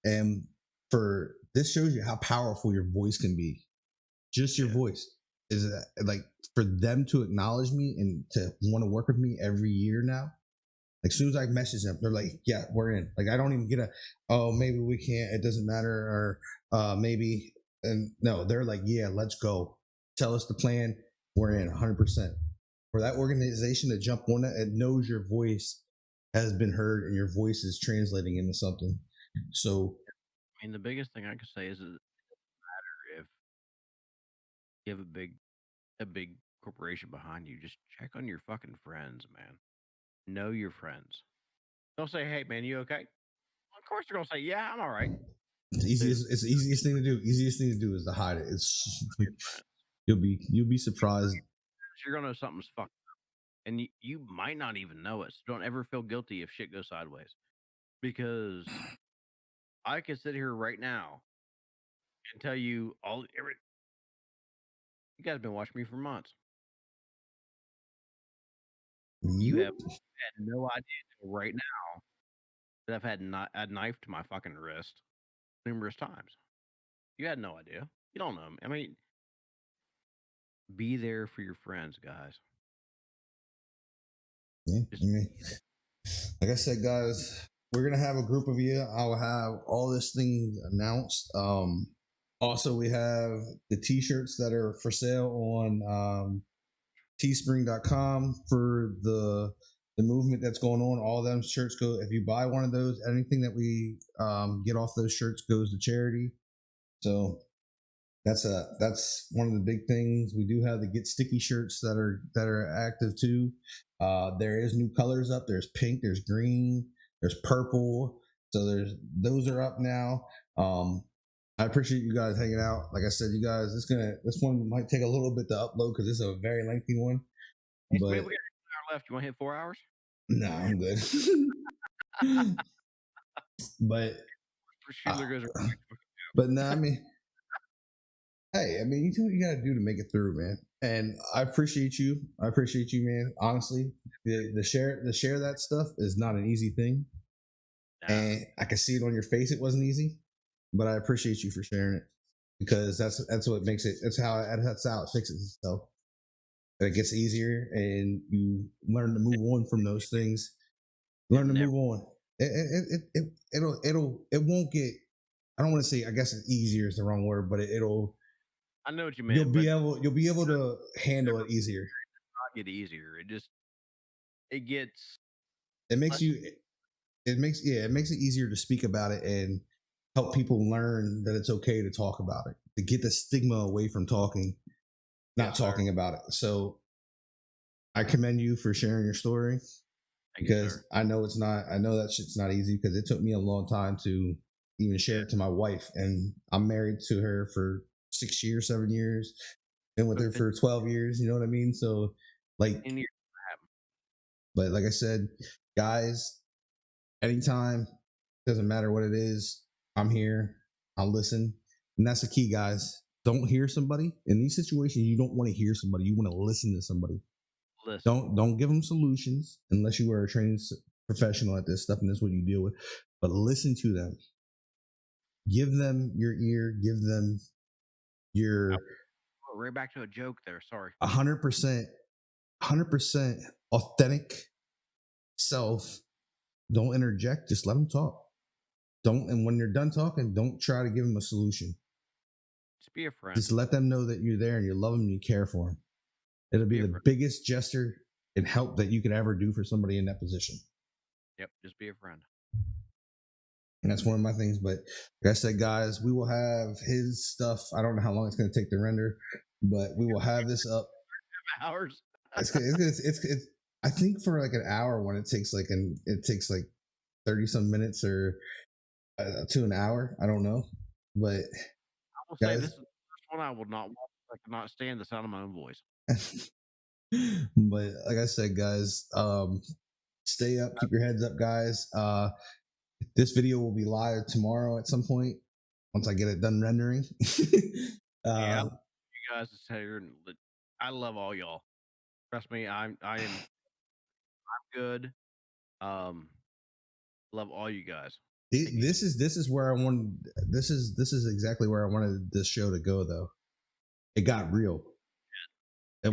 And for this shows you how powerful your voice can be. Just your voice is like for them to acknowledge me and to want to work with me every year now. Like as soon as I message them, they're like, "Yeah, we're in." Like I don't even get "Oh, maybe we can't. It doesn't matter," or maybe. And no, they're like, "Yeah, let's go. Tell us the plan. We're in 100%." For that organization to jump on it, it knows your voice has been heard and your voice is translating into something. So, I mean, the biggest thing I could say is it doesn't matter if you have a big corporation behind you. Just check on your fucking friends, man. Know your friends. Don't say, "Hey, man, you okay?" Of course they're gonna say, "Yeah, I'm all right." it's the easiest thing to do. Easiest thing to do is to hide it. It's you'll be surprised. You're gonna know something's fucked up, and you might not even know it. So don't ever feel guilty if shit goes sideways, because I can sit here right now and tell you you guys have been watching me for months. You have had no idea until right now that I've had a knife to my fucking wrist numerous times. You had no idea. You don't know me. I mean, be there for your friends, guys. Yeah, I mean, like I said, guys, we're gonna have a group of you. I'll have all this thing announced. Also, we have the t-shirts that are for sale on teespring.com for the movement that's going on. All them shirts go. If you buy one of those, anything that we get off those shirts goes to charity. So that's one of the big things. We do have the Get Sticky shirts that are active too. There is new colors up. There's pink, there's green, there's purple. So those are up now. I appreciate you guys hanging out. Like I said, you guys, this one might take a little bit to upload because it's a very lengthy one. Hey, But we got 1 hour left. You want to hit 4 hours? no, I'm good. But but no, I mean, hey, I mean, you do what you gotta do to make it through, man. And I appreciate you. I appreciate you, man. Honestly, the share that stuff is not an easy thing, and I can see it on your face. It wasn't easy, but I appreciate you for sharing it because that's what makes it. That's how it fixes itself. It gets easier, and you learn to move on from those things. Learn to move on. It won't get. I don't want to say. I guess easier is the wrong word, but it'll. I know what you mean. You'll be able to handle it easier. Not get easier. It makes it easier to speak about it and help people learn that it's okay to talk about it, to get the stigma away from talking about it. So I commend you for sharing your story because I know that shit's not easy because it took me a long time to even share it to my wife, and I'm married to her for 6 years, 7 years, been with her for 12 years. You know what I mean? So like, but like I said, guys, anytime, doesn't matter what it is, I'm here. I'll listen. And that's the key, guys. Don't hear somebody in these situations. You don't want to hear somebody. You want to listen to somebody. Don't give them solutions unless you are a trained professional at this stuff and that's what you deal with. But listen to them. Give them your ear. Give them your. Right back to a joke there. Sorry. 100% authentic self. Don't interject. Just let them talk. And when you're done talking, don't try to give them a solution. Just be a friend. Just let them know that you're there and you love them and you care for them. It'll be the biggest gesture and help that you could ever do for somebody in that position. Yep. Just be a friend. And that's one of my things. But like I said, guys, we will have his stuff. I don't know how long it's going to take to render, but we will have this up. Hours. It's I think for like an hour when it takes like 30 some minutes or to an hour. I don't know, but I will say guys, this is the first one I will not watch. I cannot stand the sound of my own voice. but like I said, guys, stay up, keep your heads up, guys. This video will be live tomorrow at some point once I get it done rendering. Yeah, you guys is here, and I love all y'all. Trust me, I'm good. Love all you guys. This is where I wanted. This is exactly where I wanted this show to go, though. It got real. It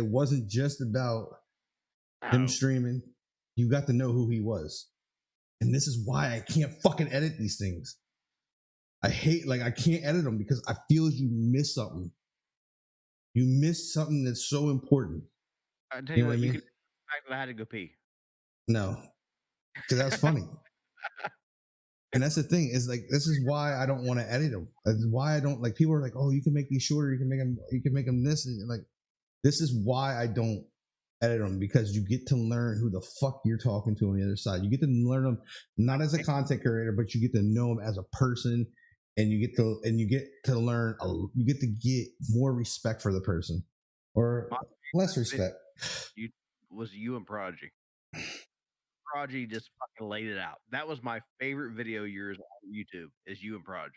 wasn't just about him streaming. You got to know who he was, and this is why I can't fucking edit these things. I can't edit them because I feel you miss something. You miss something that's so important. I tell you what, you can the fact that I had to go pee. No, because that's funny. And that's the thing is like this is why I don't want to edit them. That's why I don't like. People are like, oh, you can make these shorter. You can make them this. And like, this is why I don't edit them, because you get to learn who the fuck you're talking to on the other side. You get to learn them not as a content creator, but you get to know them as a person, and you get to learn. You get to get more respect for the person, or less respect. You and Prodigy. Prodigy just fucking laid it out. That was my favorite video of yours on YouTube. Is you and Prodigy.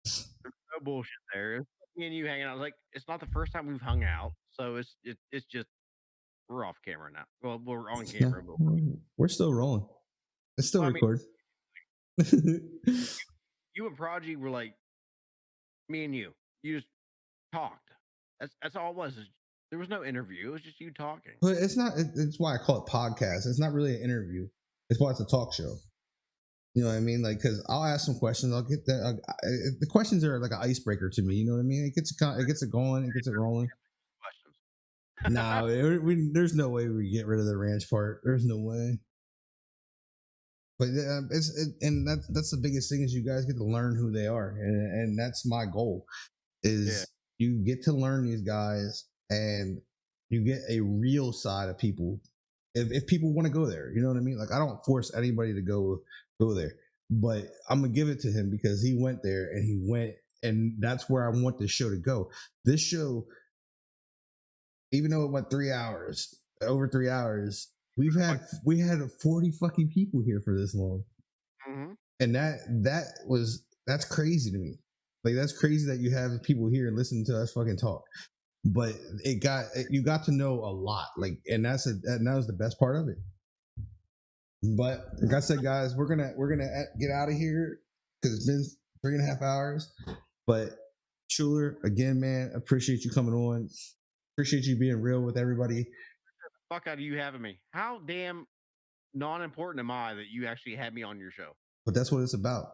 There's no bullshit there. It's me and you hanging out. I was like, it's not the first time we've hung out, so it's just we're off camera now. Well, we're on camera, but we're still rolling. It's still recording. You and Prodigy were like me and you. You just talked. That's all it was. There was no interview. It was just you talking. But it's not. It's why I call it podcast. It's not really an interview. It's why it's a talk show. You know what I mean? Like, because I'll ask some questions. I'll get that. The questions are like an icebreaker to me. You know what I mean? It gets it going. It gets it rolling. No, there's no way we get rid of the ranch part. There's no way. But that's the biggest thing is you guys get to learn who they are, and that's my goal. Is you get to learn these guys, and you get a real side of people. If people want to go there, you know what I mean. Like I don't force anybody to go there, but I'm gonna give it to him because he went there and he went, and that's where I want this show to go. This show, even though it went 3 hours, over 3 hours, we had 40 fucking people here for this long, and that's crazy to me. Like that's crazy that you have people here and listening to us fucking talk. But you got to know a lot, like, and that was the best part of it. But like I said, guys, we're gonna get out of here because it's been 3.5 hours. But Shuler, again, man, appreciate you coming on. Appreciate you being real with everybody. Fuck out of you having me. How damn non-important am I that you actually had me on your show? But that's what it's about.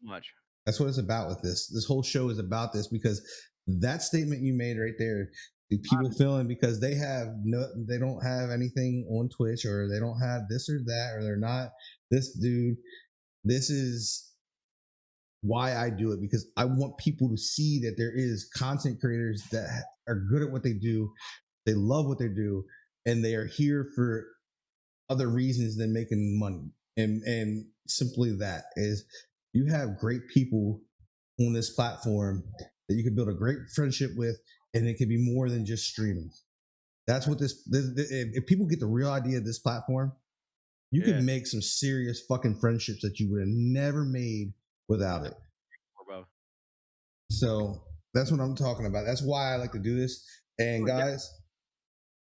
So much. That's what it's about with this. This whole show is about this because that statement you made right there, people feeling because they don't have anything on Twitch, or they don't have this or that, or they're not this dude. This is why I do it, because I want people to see that there is content creators that are good at what they do. They love what they do, and they are here for other reasons than making money. And simply that is, you have great people on this platform that you can build a great friendship with, and it can be more than just streaming. That's what this if people get the real idea of this platform, you can make some serious fucking friendships that you would have never made without it. So that's what I'm talking about. That's why I like to do this. And guys,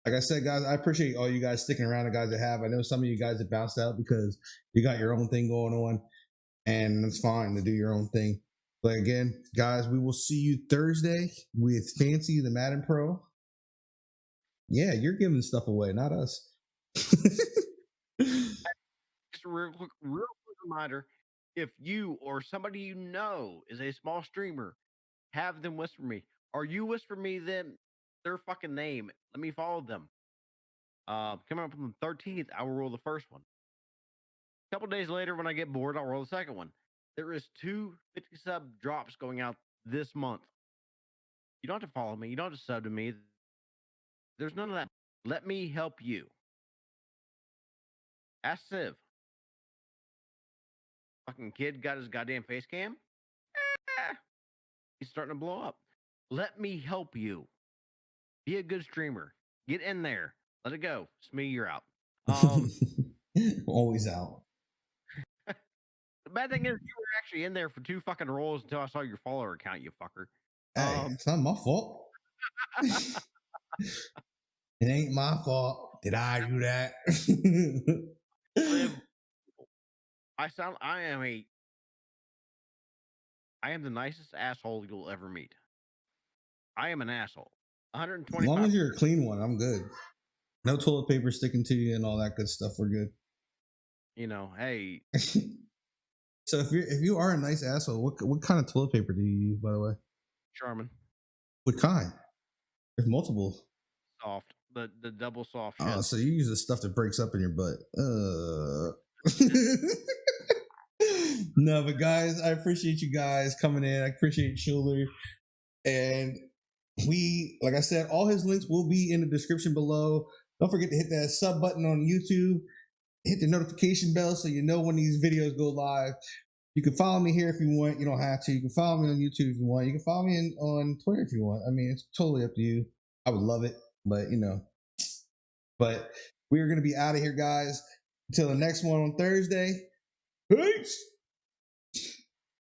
like I said, guys, I appreciate all you guys sticking around. The guys that have, I know some of you guys have bounced out because you got your own thing going on, and it's fine to do your own thing. But again, guys, we will see you Thursday with Fancy the Madden Pro. Yeah, you're giving stuff away, not us. Just a real quick reminder: if you or somebody you know is a small streamer, have them whisper me. Or you whisper me their fucking name. Let me follow them. Coming up on the 13th, I will roll the first one. A couple days later, when I get bored, I'll roll the second one. There is 250 sub drops going out this month. You don't have to follow me. You don't have to sub to me. There's none of that. Let me help you. Ask Civ. Fucking kid got his goddamn face cam. He's starting to blow up. Let me help you. Be a good streamer. Get in there. Let it go. Smee, you're out. Always out. The bad thing is, you were actually in there for 2 fucking rolls until I saw your follower count, you fucker. Hey, it's not my fault. It ain't my fault. Did I do that? I am the nicest asshole you'll ever meet. I am an asshole. 125. As long as you're a clean one, I'm good. No toilet paper sticking to you and all that good stuff. We're good. You know, hey. So if you are a nice asshole, what kind of toilet paper do you use, by the way? Charmin. What kind? There's multiple. Soft. The double soft shit. Oh, so you use the stuff that breaks up in your butt. No, but guys, I appreciate you guys coming in. I appreciate Shuler. And we, like I said, all his links will be in the description below. Don't forget to hit that sub button on YouTube. Hit the notification bell so you know when these videos go live. You can follow me here if you want. You don't have to. You can follow me on YouTube if you want. You can follow me on Twitter if you want. I mean, it's totally up to you. I would love it, but you know. But we are going to be out of here, guys. Until the next one on Thursday. Peace.